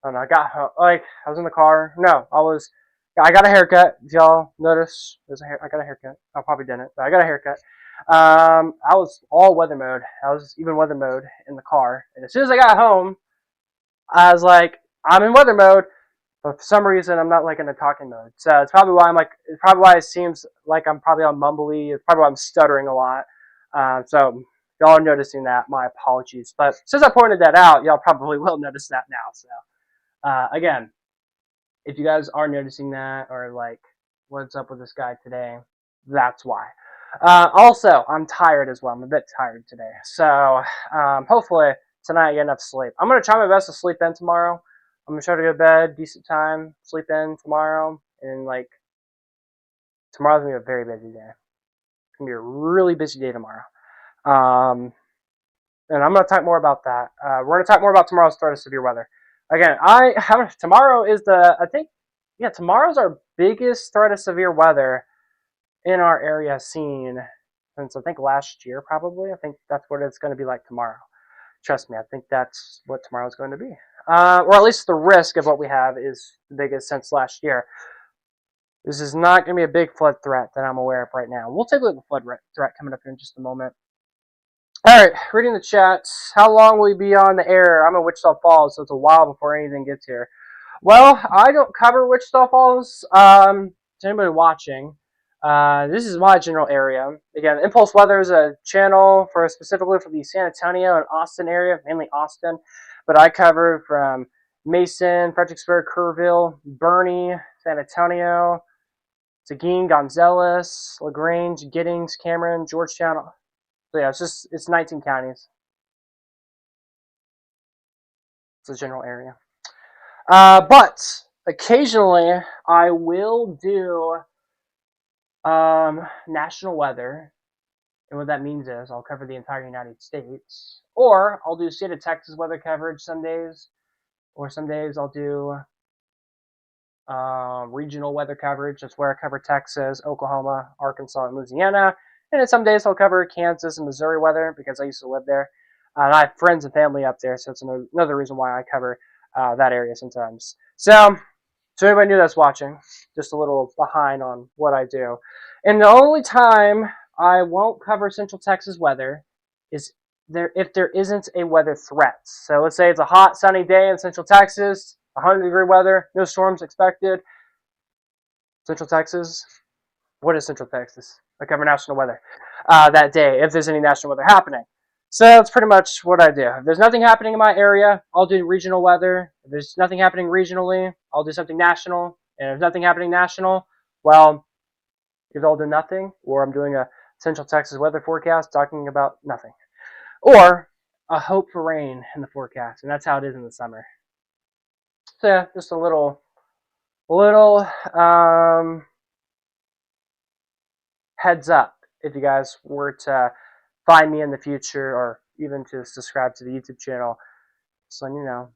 don't know, I got home, I was in the car. No, I got a haircut. If y'all notice, I got a haircut. I probably didn't, but I got a haircut. I was all weather mode. I was even weather mode in the car. And as soon as I got home, I was like, I'm in weather mode, but for some reason I'm not in a talking mode. So it's probably why it's probably why it seems like I'm probably on mumbly. It's probably why I'm stuttering a lot. So y'all are noticing that. My apologies. But since I pointed that out, y'all probably will notice that now. So again, if you guys are noticing that, or what's up with this guy today, that's why. Also, I'm tired as well. I'm a bit tired today. So hopefully tonight I get enough sleep. I'm going to try my best to sleep in tomorrow. I'm going to try to go to bed, decent time, sleep in tomorrow. And tomorrow's going to be a very busy day. It's going to be a really busy day tomorrow. And I'm going to talk more about that. We're going to talk more about tomorrow's threat of severe weather. Again, tomorrow is tomorrow's our biggest threat of severe weather in our area seen since I think last year probably. I think that's what it's going to be like tomorrow. Trust me, I think that's what tomorrow's going to be. Or at least the risk of what we have is the biggest since last year. This is not going to be a big flood threat that I'm aware of right now. We'll take a look at the flood threat coming up here in just a moment. Alright, reading the chats. How long will we be on the air? I'm in Wichita Falls, so it's a while before anything gets here. Well, I don't cover Wichita Falls. To anybody watching, This is my general area. Again, Impulse Weather is a channel for specifically for the San Antonio and Austin area, mainly Austin. But I cover from Mason, Fredericksburg, Kerrville, Bernie, San Antonio, Seguin, Gonzales, LaGrange, Giddings, Cameron, Georgetown. So yeah, it's 19 counties. It's a general area. But occasionally I will do national weather. And what that means is I'll cover the entire United States. Or I'll do state of Texas weather coverage some days. Or some days I'll do regional weather coverage. That's where I cover Texas, Oklahoma, Arkansas, and Louisiana. And then some days I'll cover Kansas and Missouri weather because I used to live there. And I have friends and family up there, so it's another reason why I cover that area sometimes. So anybody new that's watching, just a little behind on what I do. And the only time I won't cover Central Texas weather is if there isn't a weather threat. So let's say it's a hot, sunny day in Central Texas, 100-degree weather, no storms expected. Central Texas, what is Central Texas? I cover national weather that day if there's any national weather happening. So that's pretty much what I do. If there's nothing happening in my area, I'll do regional weather. If there's nothing happening regionally, I'll do something national. And if there's nothing happening national, well, either I'll do nothing, or I'm doing a Central Texas weather forecast talking about nothing. Or a hope for rain in the forecast, and that's how it is in the summer. So yeah, just a little heads up if you guys were to find me in the future, or even to subscribe to the YouTube channel, so you know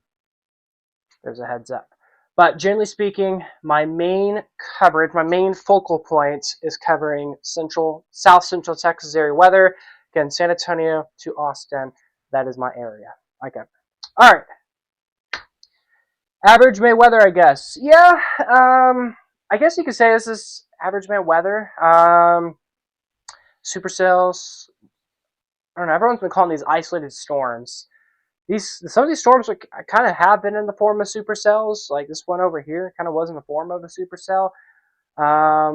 there's a heads up. But generally speaking, my main coverage, my main focal point is covering South Central Texas area weather. Again, San Antonio to Austin, that is my area. Okay. All right. Average May weather, I guess. Yeah, I guess you could say this is average May weather. Supercells. I don't know. Everyone's been calling these isolated storms. Some of these storms kind of have been in the form of supercells. Like this one over here, kind of was in the form of a supercell. I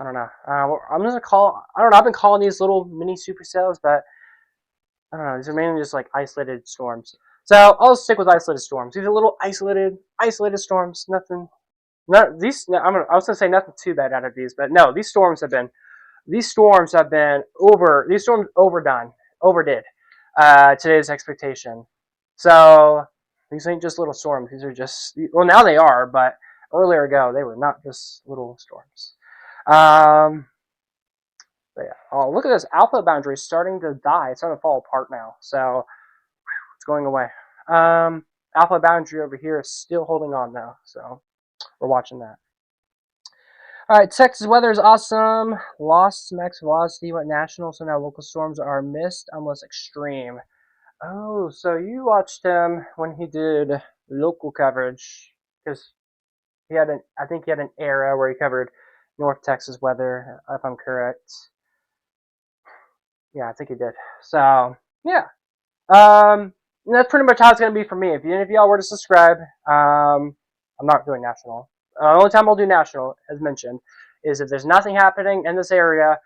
don't know. I'm just gonna call. I don't know. I've been calling these little mini supercells, but I don't know. These are mainly just like isolated storms. So I'll stick with isolated storms. These are little isolated storms. Nothing. Not these. I was gonna say nothing too bad out of these, but no. These storms have been overdid today's expectation. So these ain't just little storms. These are just, well, now they are, but earlier ago they were not just little storms. But yeah. Oh, look at this. Alpha boundary is starting to die. It's starting to fall apart now. So it's going away. Alpha boundary over here is still holding on though. So we're watching that. All right, Texas weather is awesome. Lost max velocity went national, so now local storms are missed unless extreme. Oh, so you watched him when he did local coverage, because I think he had an era where he covered North Texas weather, if I'm correct. Yeah, I think he did. So yeah, that's pretty much how it's gonna be for me. If any of y'all were to subscribe, I'm not doing national. The only time I'll do national, as mentioned, is if there's nothing happening in this area,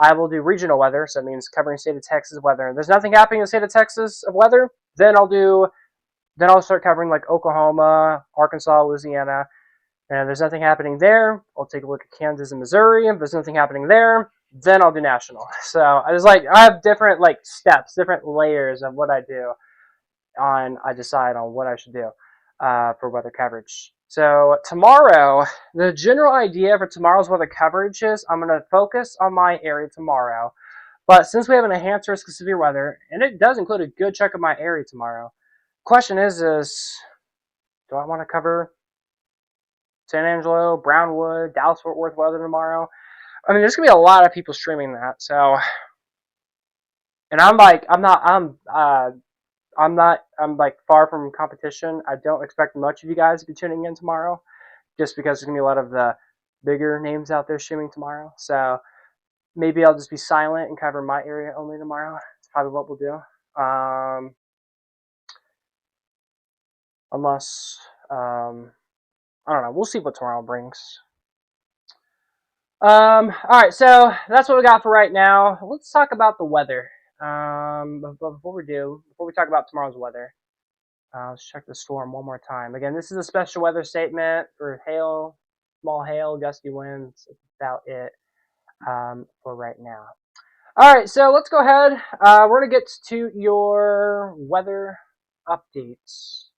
I will do regional weather, so that means covering state of Texas weather. If there's nothing happening in the state of Texas of weather, then I'll start covering like Oklahoma, Arkansas, Louisiana. And if there's nothing happening there, I'll take a look at Kansas and Missouri. If there's nothing happening there, then I'll do national. So I have different like steps, different layers of what I do. I decide on what I should do for weather coverage. So tomorrow, the general idea for tomorrow's weather coverage is I'm going to focus on my area tomorrow. But since we have an enhanced risk of severe weather, and it does include a good chunk of my area tomorrow, question is do I want to cover San Angelo, Brownwood, Dallas-Fort Worth weather tomorrow? I mean, there's going to be a lot of people streaming that. So, and I'm like far from competition. I don't expect much of you guys to be tuning in tomorrow, just because there's going to be a lot of the bigger names out there streaming tomorrow. So maybe I'll just be silent and cover my area only tomorrow. That's probably what we'll do. Unless, I don't know. We'll see what tomorrow brings. Alright, so that's what we got for right now. Let's talk about the weather. But before we talk about tomorrow's weather, let's check the storm one more time. Again, this is a special weather statement for hail, small hail, gusty winds. That's about it for right now. Alright, so let's go ahead. We're going to get to your weather updates.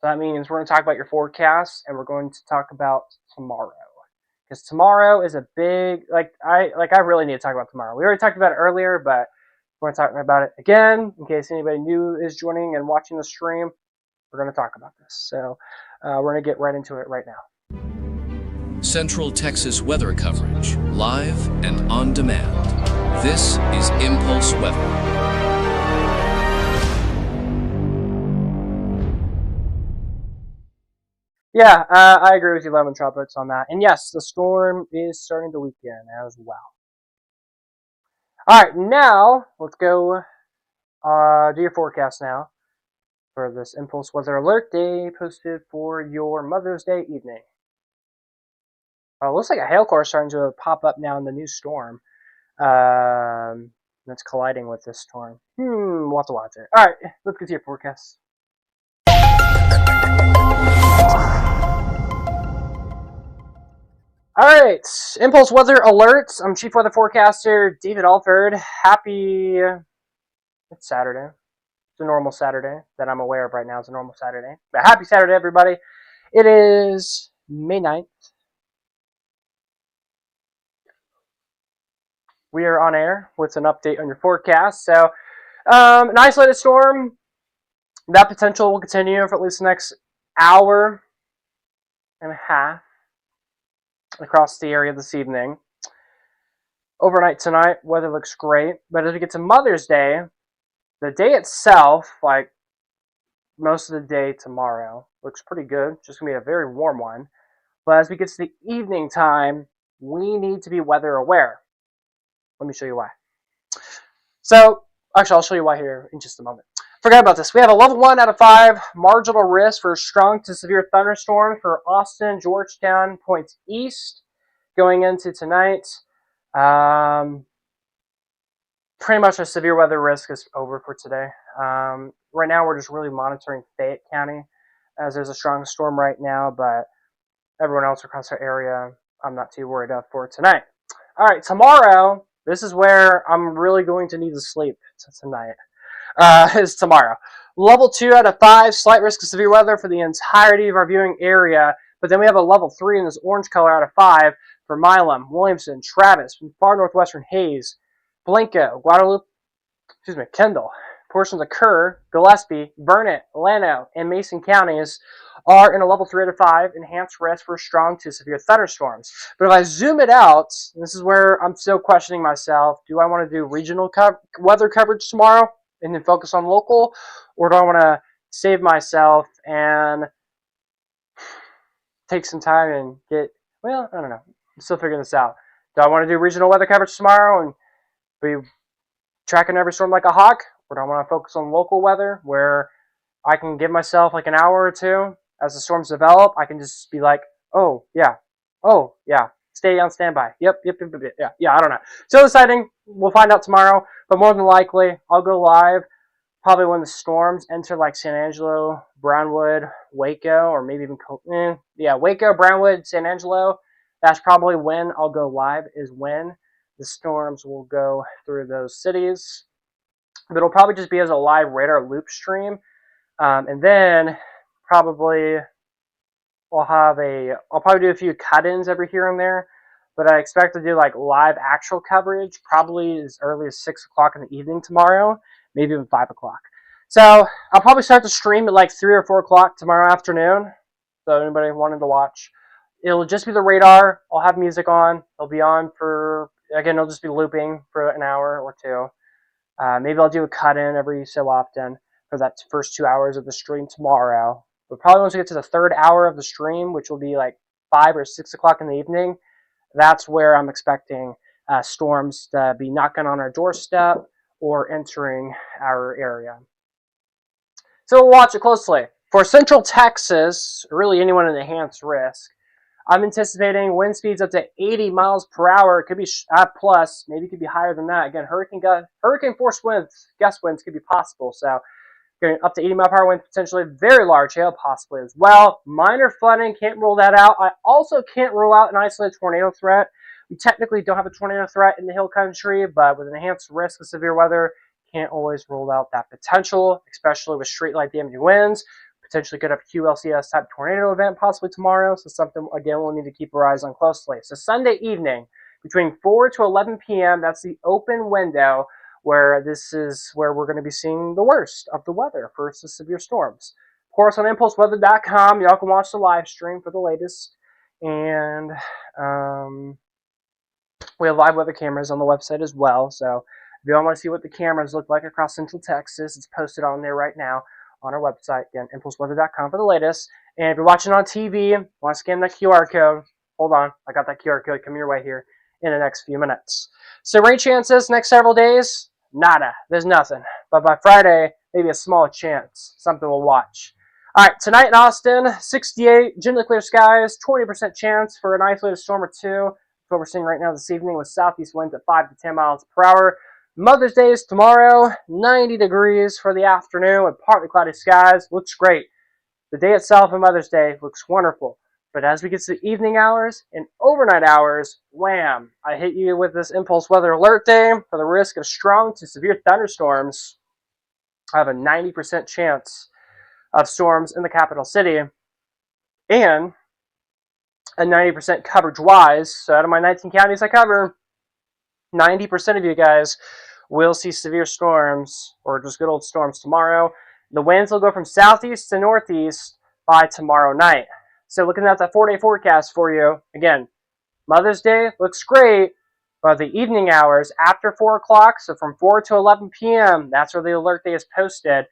So that means we're going to talk about your forecast, and we're going to talk about tomorrow. Because tomorrow is a big, I really need to talk about tomorrow. We already talked about it earlier, but we're going to talk about it again in case anybody new is joining and watching the stream. We're going to talk about this. So we're going to get right into it right now. Central Texas weather coverage, live and on demand. This is Impulse Weather. Yeah, I agree with you, Lemon Tropics, on that. And yes, the storm is starting to weaken as well. Alright, now let's go do your forecast now for this Impulse Weather Alert Day posted for your Mother's Day evening. It looks like a hail core is starting to pop up now in the new storm. That's colliding with this storm. We'll have to watch it. Alright, let's get to your forecast. Alright, Impulse Weather Alerts. I'm Chief Weather Forecaster David Alford. Happy... It's Saturday. It's a normal Saturday that I'm aware of right now. It's a normal Saturday. But happy Saturday, everybody. It is May 9th. We are on air with an update on your forecast. So, an isolated storm. That potential will continue for at least the next hour and a half across the area this evening. Overnight tonight, weather looks great. But as we get to Mother's Day, the day itself, like most of the day tomorrow, looks pretty good. Just going to be a very warm one. But as we get to the evening time, we need to be weather aware. Let me show you why. So, actually, I'll show you why here in just a moment. Forget about this. We have a level 1 out of 5 marginal risk for strong to severe thunderstorms for Austin, Georgetown, points east going into tonight. Pretty much a severe weather risk is over for today. Right now, we're just really monitoring Fayette County as there's a strong storm right now, but everyone else across our area, I'm not too worried about for tonight. All right, tomorrow, this is where I'm really going to need to sleep tonight. Is tomorrow. Level 2 out of 5, slight risk of severe weather for the entirety of our viewing area. But then we have a level 3 in this orange color out of 5 for Milam, Williamson, Travis, from far northwestern Hayes, Blanco, Guadalupe, Kendall, portions of Kerr, Gillespie, Burnett, Llano, and Mason counties are in a level 3 out of 5 enhanced risk for strong to severe thunderstorms. But if I zoom it out, this is where I'm still questioning myself. Do I want to do regional weather coverage tomorrow and then focus on local, or do I want to save myself and take some time and get, well, I don't know. I'm still figuring this out. Do I want to do regional weather coverage tomorrow and be tracking every storm like a hawk, or do I want to focus on local weather where I can give myself like an hour or two as the storms develop? I can just be like, oh, yeah, stay on standby. Yep, I don't know. Still deciding. We'll find out tomorrow, but more than likely, I'll go live probably when the storms enter like San Angelo, Brownwood, Waco, or maybe even, Waco, Brownwood, San Angelo. That's probably when I'll go live, is when the storms will go through those cities. But it'll probably just be as a live radar loop stream. And then probably I'll probably do a few cut-ins every here and there. But I expect to do like live actual coverage probably as early as 6 o'clock in the evening tomorrow, maybe even 5 o'clock. So I'll probably start the stream at like 3 or 4 o'clock tomorrow afternoon. So anybody wanting to watch, it'll just be the radar. I'll have music on. It'll be on for, again, it'll just be looping for an hour or two. Maybe I'll do a cut-in every so often for that first 2 hours of the stream tomorrow. But probably once we get to the third hour of the stream, which will be like 5 or 6 o'clock in the evening, that's where I'm expecting storms to be knocking on our doorstep or entering our area. So we'll watch it closely. For Central Texas, really anyone in enhanced risk, I'm anticipating wind speeds up to 80 miles per hour. It could be plus, maybe it could be higher than that. Again, hurricane force winds, gust winds could be possible. So getting up to 80 mile per hour winds, potentially very large hail possibly as well. Minor flooding, can't rule that out. I also can't rule out an isolated tornado threat. We technically don't have a tornado threat in the hill country, but with an enhanced risk of severe weather, can't always rule out that potential, especially with straight line damaging winds. Potentially could have a QLCS type tornado event possibly tomorrow. So something, again, we'll need to keep our eyes on closely. So Sunday evening, between 4 to 11 p.m., that's the open window where this is where we're going to be seeing the worst of the weather for the severe storms. Of course, on impulseweather.com, y'all can watch the live stream for the latest. And we have live weather cameras on the website as well. So if you want to see what the cameras look like across Central Texas, it's posted on there right now on our website. Again, impulseweather.com for the latest. And if you're watching on TV, want to scan that QR code, hold on. I got that QR code coming your way here in the next few minutes. So rain chances next several days, nada. There's nothing. But by Friday, maybe a small chance. Something we'll watch. All right, tonight in Austin, 68, generally clear skies, 20% chance for an isolated storm or two. That's what we're seeing right now this evening with southeast winds at 5 to 10 miles per hour. Mother's Day is tomorrow, 90 degrees for the afternoon with partly cloudy skies. Looks great. The day itself on Mother's Day looks wonderful. But as we get to the evening hours and overnight hours, wham, I hit you with this impulse weather alert day for the risk of strong to severe thunderstorms. I have a 90% chance of storms in the capital city and a 90% coverage-wise. So out of my 19 counties I cover, 90% of you guys will see severe storms or just good old storms tomorrow. The winds will go from southeast to northeast by tomorrow night. So looking at that 4-day forecast for you, again, Mother's Day looks great, but the evening hours after 4 o'clock, so from 4 to 11 p.m., that's where the alert day is posted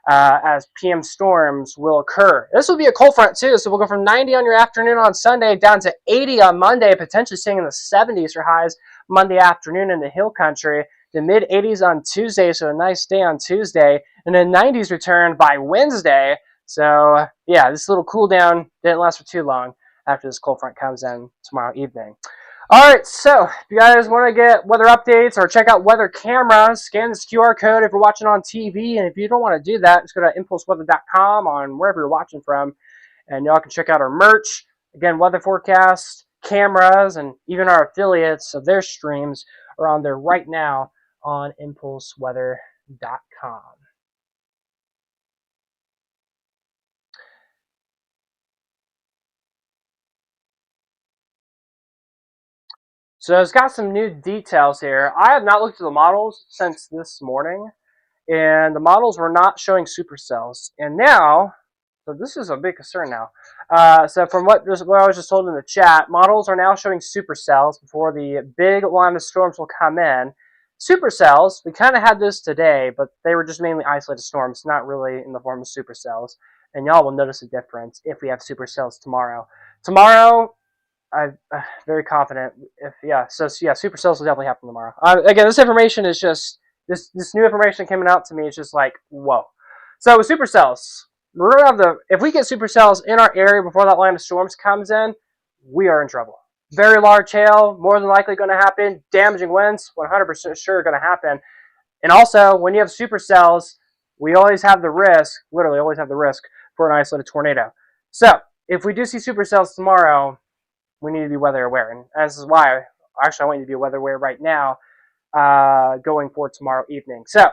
as PM storms will occur. This will be a cold front too, so we'll go from 90 on your afternoon on Sunday down to 80 on Monday, potentially staying in the 70s for highs Monday afternoon in the hill country. The mid-80s on Tuesday, so a nice day on Tuesday, and then 90s return by Wednesday. So, yeah, this little cool down didn't last for too long after this cold front comes in tomorrow evening. All right, so if you guys want to get weather updates or check out weather cameras, scan this QR code if you're watching on TV. And if you don't want to do that, just go to impulseweather.com on wherever you're watching from, and y'all can check out our merch. Again, weather forecasts, cameras, and even our affiliates of their streams are on there right now on impulseweather.com. So it's got some new details here. I have not looked at the models since this morning, and the models were not showing supercells. And now, so this is a big concern now. So from what I was just told in the chat, models are now showing supercells before the big line of storms will come in. Supercells, we kind of had this today, but they were just mainly isolated storms, not really in the form of supercells. And y'all will notice a difference if we have supercells tomorrow. Tomorrow, I'm very confident. Supercells will definitely happen tomorrow. Again, this information is just this new information coming out to me. It's just like whoa. So with supercells, we're gonna have if we get supercells in our area before that line of storms comes in, we are in trouble. Very large hail, more than likely going to happen. Damaging winds, 100% sure going to happen. And also, when you have supercells, we always have the risk, literally always have the risk for an isolated tornado. So if we do see supercells tomorrow, we need to be weather aware, and this is why I want you to be weather aware right now, going for tomorrow evening. So,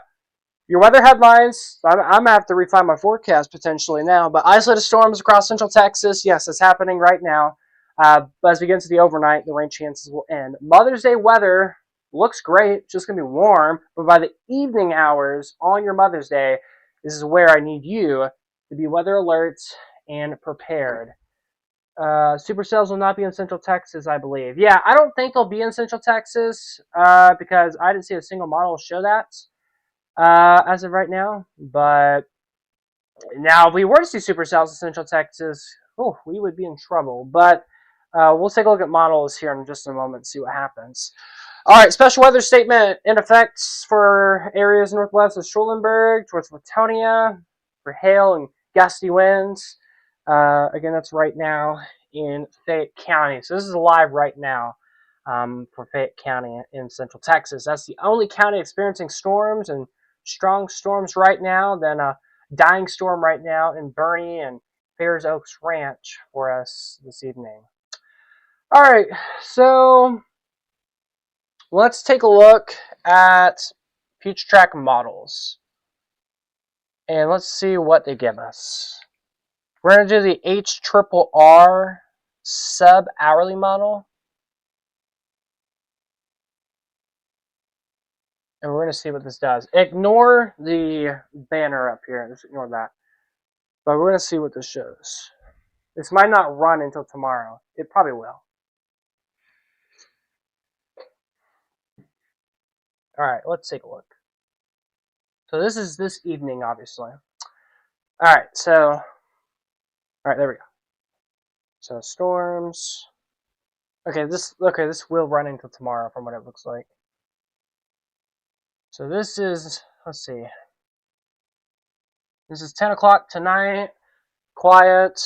your weather headlines. I'm gonna have to refine my forecast potentially now, but isolated storms across Central Texas. Yes, it's happening right now. But as we get into the overnight, the rain chances will end. Mother's Day weather looks great. It's just gonna be warm, but by the evening hours on your Mother's Day, this is where I need you to be weather alert and prepared. Supercells will not be in Central Texas, I believe. Yeah, I don't think they'll be in Central Texas because I didn't see a single model show that as of right now. But now, if we were to see supercells in Central Texas, we would be in trouble. But we'll take a look at models here in just a moment and see what happens. All right, special weather statement in effect for areas northwest of Schulenburg towards Latonia for hail and gusty winds. Again, that's right now in Fayette County. So this is live right now for Fayette County in Central Texas. That's the only county experiencing storms and strong storms right now. Then a dying storm right now in Bernie and Fairs Oaks Ranch for us this evening. All right, so let's take a look at future track models. And let's see what they give us. We're going to do the HRRR sub-hourly model. And we're going to see what this does. Ignore the banner up here. Just ignore that. But we're going to see what this shows. This might not run until tomorrow. It probably will. All right, let's take a look. So this is this evening, obviously. All right, so... All right, there we go. So storms. Okay, this will run until tomorrow from what it looks like. So this is, let's see. This is 10 o'clock tonight. Quiet.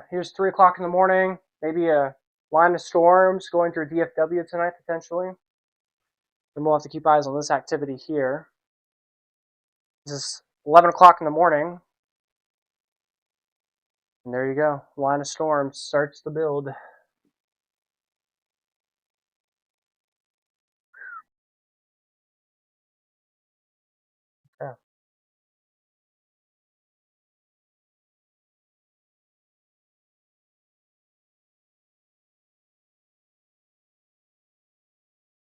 Here's 3 o'clock in the morning. Maybe a line of storms going through DFW tonight, potentially. Then we'll have to keep eyes on this activity here. This is 11 o'clock in the morning. And there you go. Line of storms starts to build. Yeah.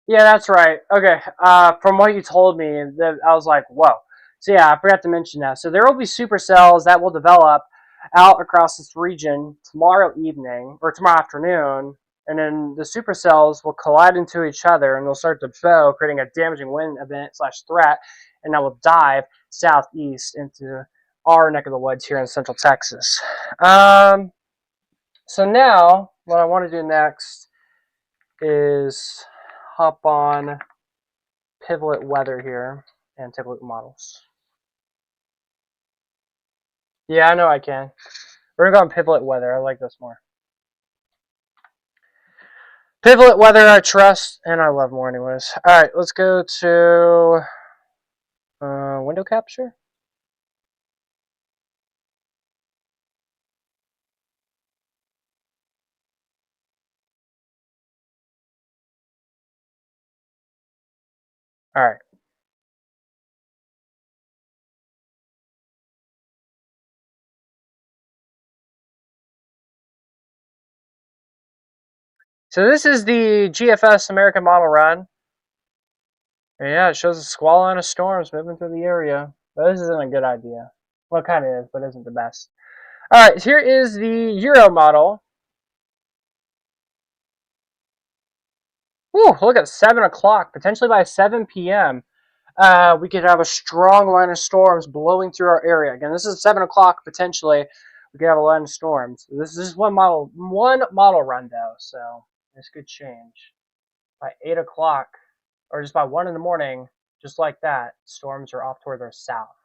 Yeah, that's right. Okay. From what you told me, I was like, whoa. So yeah, I forgot to mention that. So there will be supercells that will develop out across this region tomorrow evening or tomorrow afternoon, and then the supercells will collide into each other and they'll start to bow, creating a damaging wind event / threat, and that will dive southeast into our neck of the woods here in Central Texas. So now what I want to do next is hop on Pivot Weather here and take a look at models. Yeah, I know I can. We're going to go on Pivot Weather. I like this more. Pivot Weather I trust, and I love more anyways. Alright, let's go to window capture. Alright. So this is the GFS American Model Run. And yeah, it shows a squall line of storms moving through the area. But this isn't a good idea. Well, it kind of is, but isn't the best. Alright, here is the Euro model. Ooh, look at 7 o'clock. Potentially by 7 p.m. We could have a strong line of storms blowing through our area. Again, this is 7 o'clock potentially. We could have a line of storms. This is one model run though, so this could change. By 8 o'clock, or just by 1 in the morning, just like that, storms are off toward their south.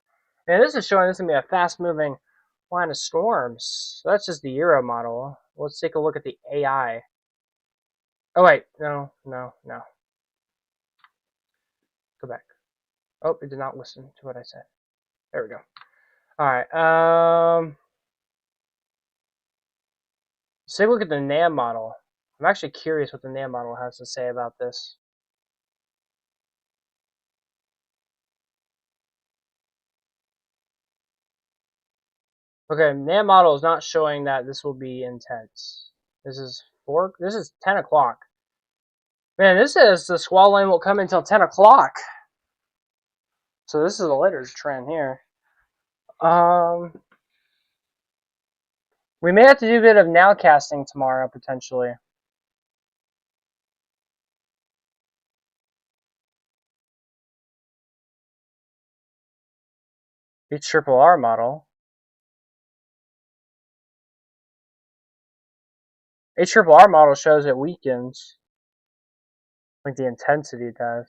And this is showing this is going to be a fast-moving line of storms. So that's just the Euro model. Let's take a look at the AI. Oh, wait. No. Go back. Oh, it did not listen to what I said. There we go. Alright, let's take a look at the NAM model. I'm actually curious what the NAM model has to say about this. Okay, NAM model is not showing that this will be intense. This is 10 o'clock. Man, this says the squall line won't come until 10 o'clock. So this is a later trend here. We may have to do a bit of nowcasting tomorrow, potentially. HRRR model. HRRR model shows it weakens. Like the intensity does.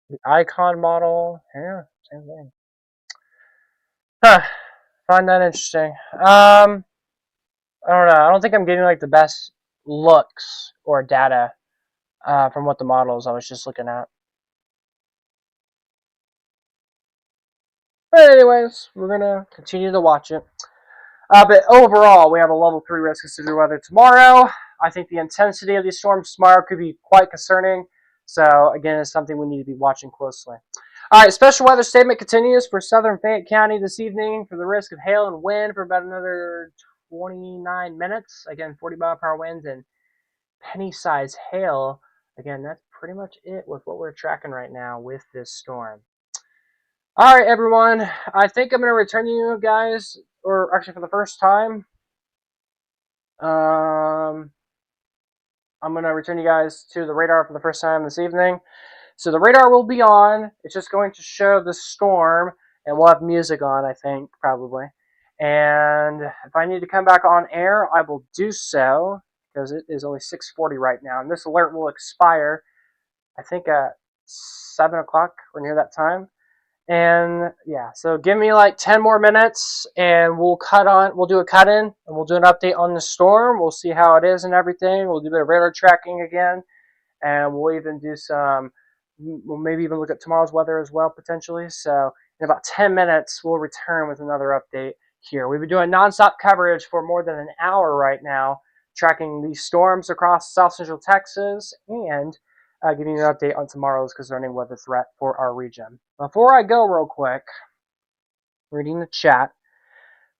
The icon model. Yeah, same thing. Huh. Find that interesting. I don't know. I don't think I'm getting like the best looks or data from what the models I was just looking at. But anyways, we're gonna continue to watch it. But overall, we have a level 3 risk of severe weather tomorrow. I think the intensity of these storms tomorrow could be quite concerning. So again, it's something we need to be watching closely. All right, special weather statement continues for southern Fayette County this evening for the risk of hail and wind for about another 29 minutes. Again, 40-mile-per-hour winds and penny-sized hail. Again, that's pretty much it with what we're tracking right now with this storm. All right, everyone. I think I'm going to return you guys, or actually for the first time, I'm going to return you guys to the radar for the first time this evening. So the radar will be on. It's just going to show the storm, and we'll have music on, I think, probably. And if I need to come back on air, I will do so, because it is only 6:40 right now. And this alert will expire, I think, at 7 o'clock or near that time. And yeah, so give me like 10 more minutes and we'll do a cut in and we'll do an update on the storm. We'll see how it is and everything. We'll do a bit of radar tracking again. And we'll even do we'll maybe even look at tomorrow's weather as well, potentially. So in about 10 minutes, we'll return with another update here. We've been doing nonstop coverage for more than an hour right now, tracking these storms across South Central Texas and giving you an update on tomorrow's concerning weather threat for our region. Before I go real quick, reading the chat,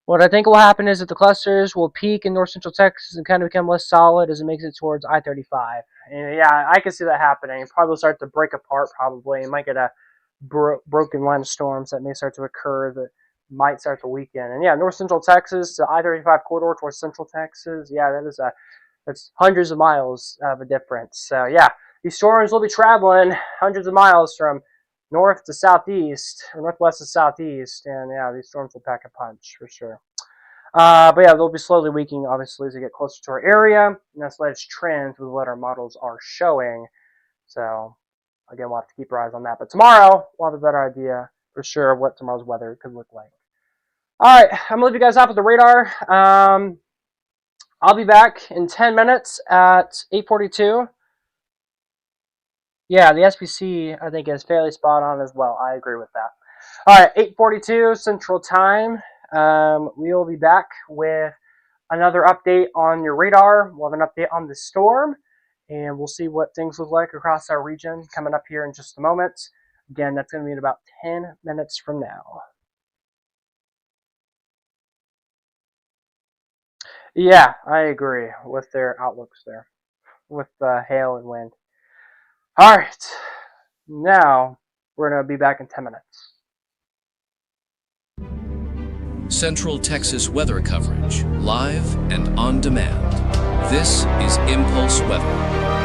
what I think will happen is that the clusters will peak in north central Texas and kind of become less solid as it makes it towards I-35. And yeah, I can see that happening. It probably will start to break apart probably. It might get a broken line of storms that may start to occur that might start to weaken. And yeah, north central Texas, the I-35 corridor towards central Texas, yeah, that's hundreds of miles of a difference. So yeah, these storms will be traveling hundreds of miles from north to southeast, or northwest to southeast, and yeah, these storms will pack a punch for sure. But yeah, they'll be slowly weakening, obviously, as they get closer to our area, and that's the latest trends with what our models are showing. So again, we'll have to keep our eyes on that. But tomorrow, we'll have a better idea for sure of what tomorrow's weather could look like. All right, I'm gonna leave you guys off with the radar. I'll be back in 10 minutes at 8:42. Yeah, the SPC, I think, is fairly spot on as well. I agree with that. All right, 8:42 Central Time. We'll be back with another update on your radar. We'll have an update on the storm, and we'll see what things look like across our region coming up here in just a moment. Again, that's going to be in about 10 minutes from now. Yeah, I agree with their outlooks there, with hail and wind. All right, now we're going to be back in 10 minutes. Central Texas weather coverage, live and on demand. This is Impulse Weather.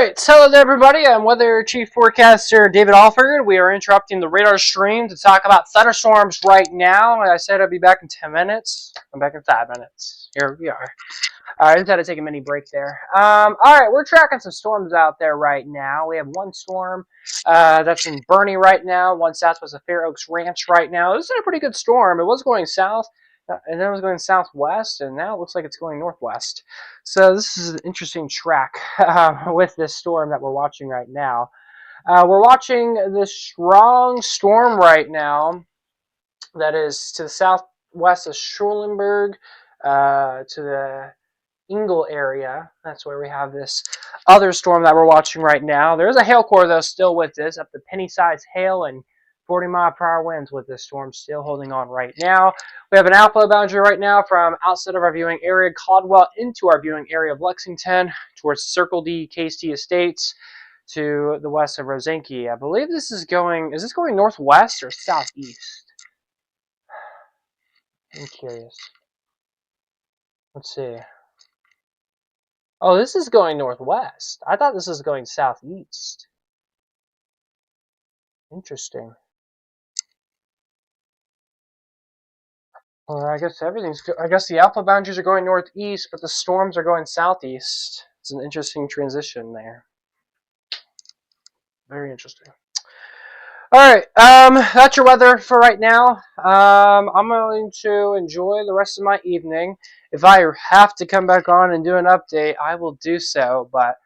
Alright, so hello there everybody, I'm Weather Chief Forecaster David Alford. We are interrupting the radar stream to talk about thunderstorms right now. I said I'd be back in 10 minutes. I'm back in 5 minutes. Here we are. I just had to take a mini break there. Alright, we're tracking some storms out there right now. We have one storm that's in Bernie right now, one southwest of Fair Oaks Ranch right now. This is a pretty good storm. It was going south, and then it was going southwest, and now it looks like it's going northwest. So this is an interesting track with this storm that we're watching right now. We're watching this strong storm right now that is to the southwest of Schulenburg, to the Ingle area. That's where we have this other storm that we're watching right now. There's a hail core, though, still with this, up to penny-sized hail and 40-mile-per-hour winds with this storm still holding on right now. We have an outflow boundary right now from outside of our viewing area, Caldwell, into our viewing area of Lexington, towards Circle D, Casey Estates, to the west of Rosenke. I believe this is going northwest or southeast? I'm curious. Let's see. Oh, this is going northwest. I thought this was going southeast. Interesting. Well, I guess the alpha boundaries are going northeast, but the storms are going southeast. It's an interesting transition there. Very interesting. All right, that's your weather for right now. I'm going to enjoy the rest of my evening. If I have to come back on and do an update, I will do so. But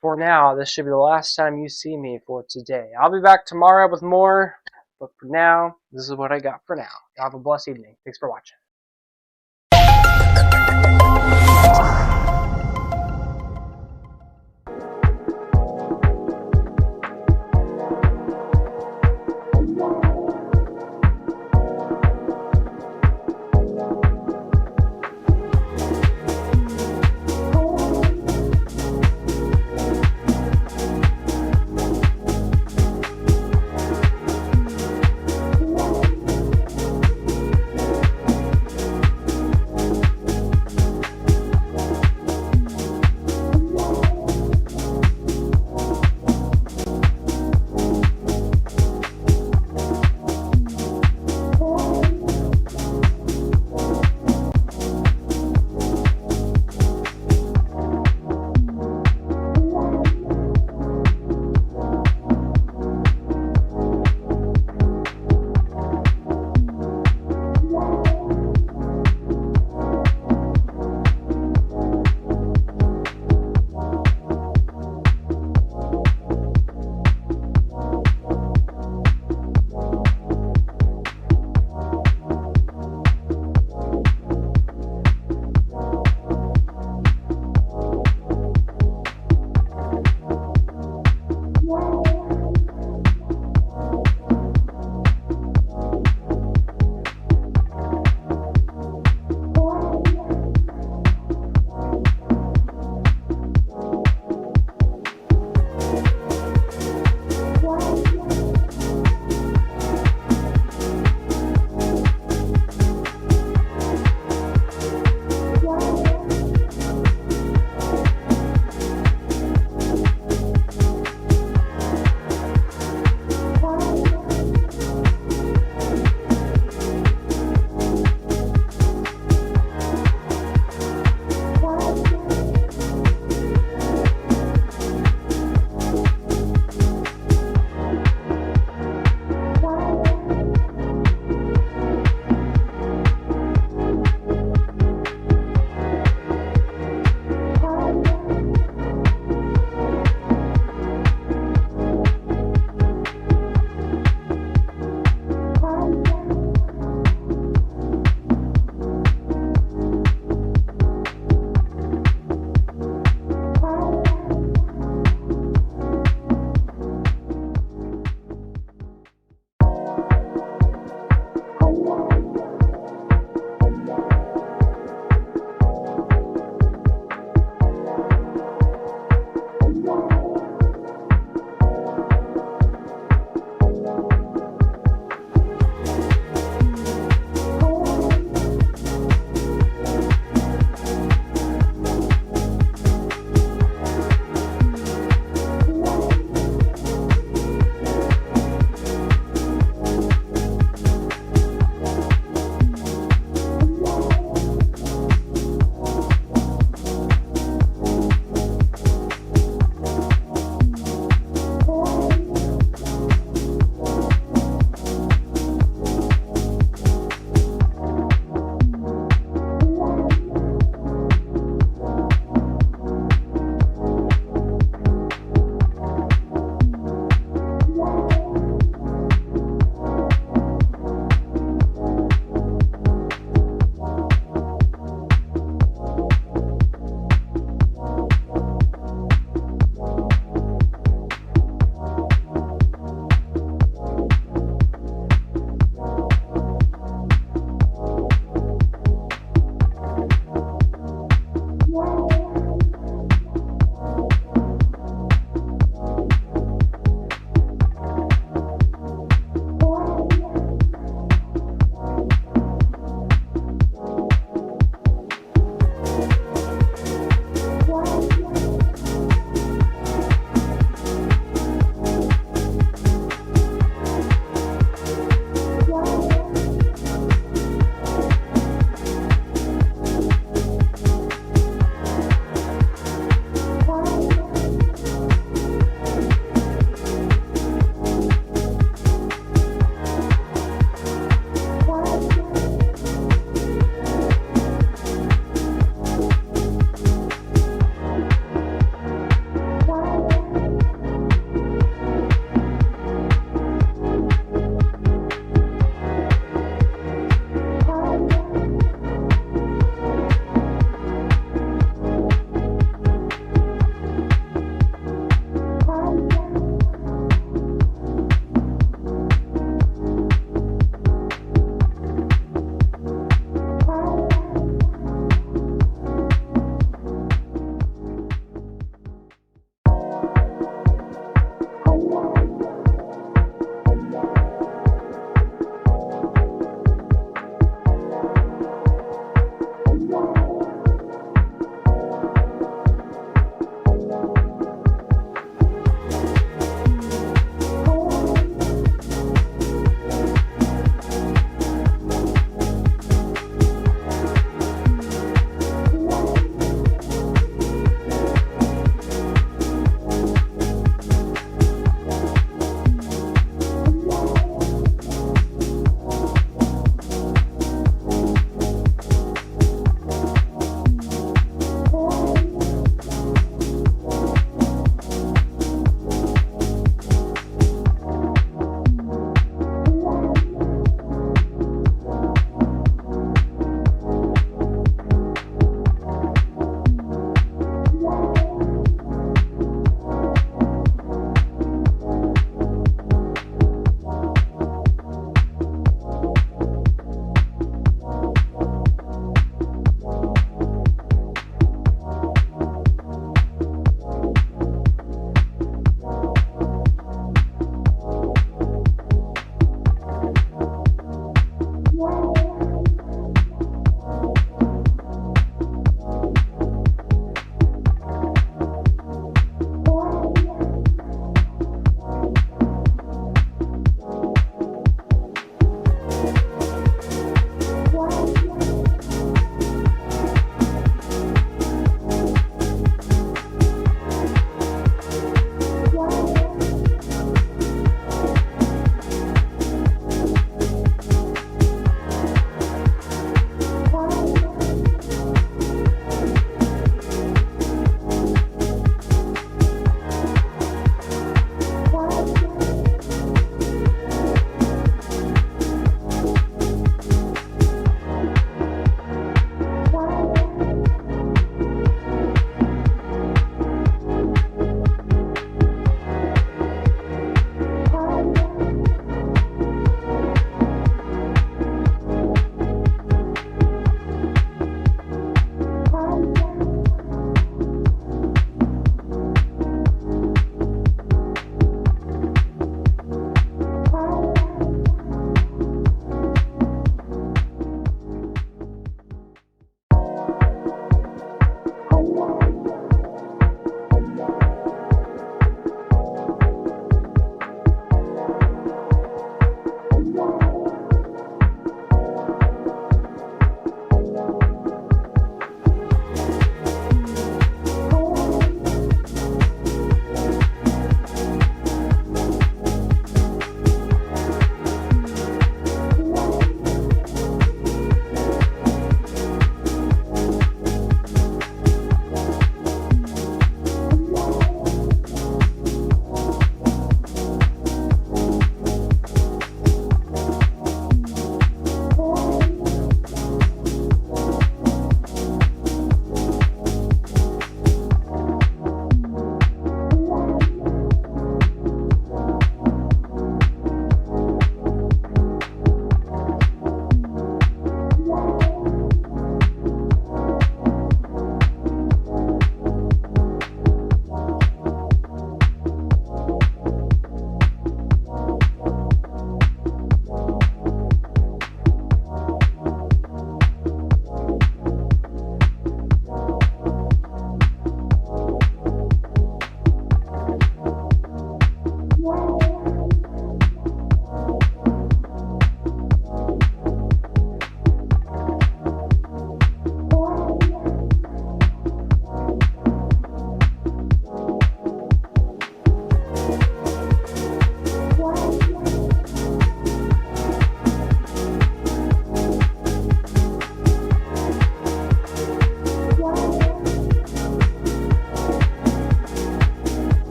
for now, this should be the last time you see me for today. I'll be back tomorrow with more. But for now, this is what I got for now. Have a blessed evening. Thanks for watching.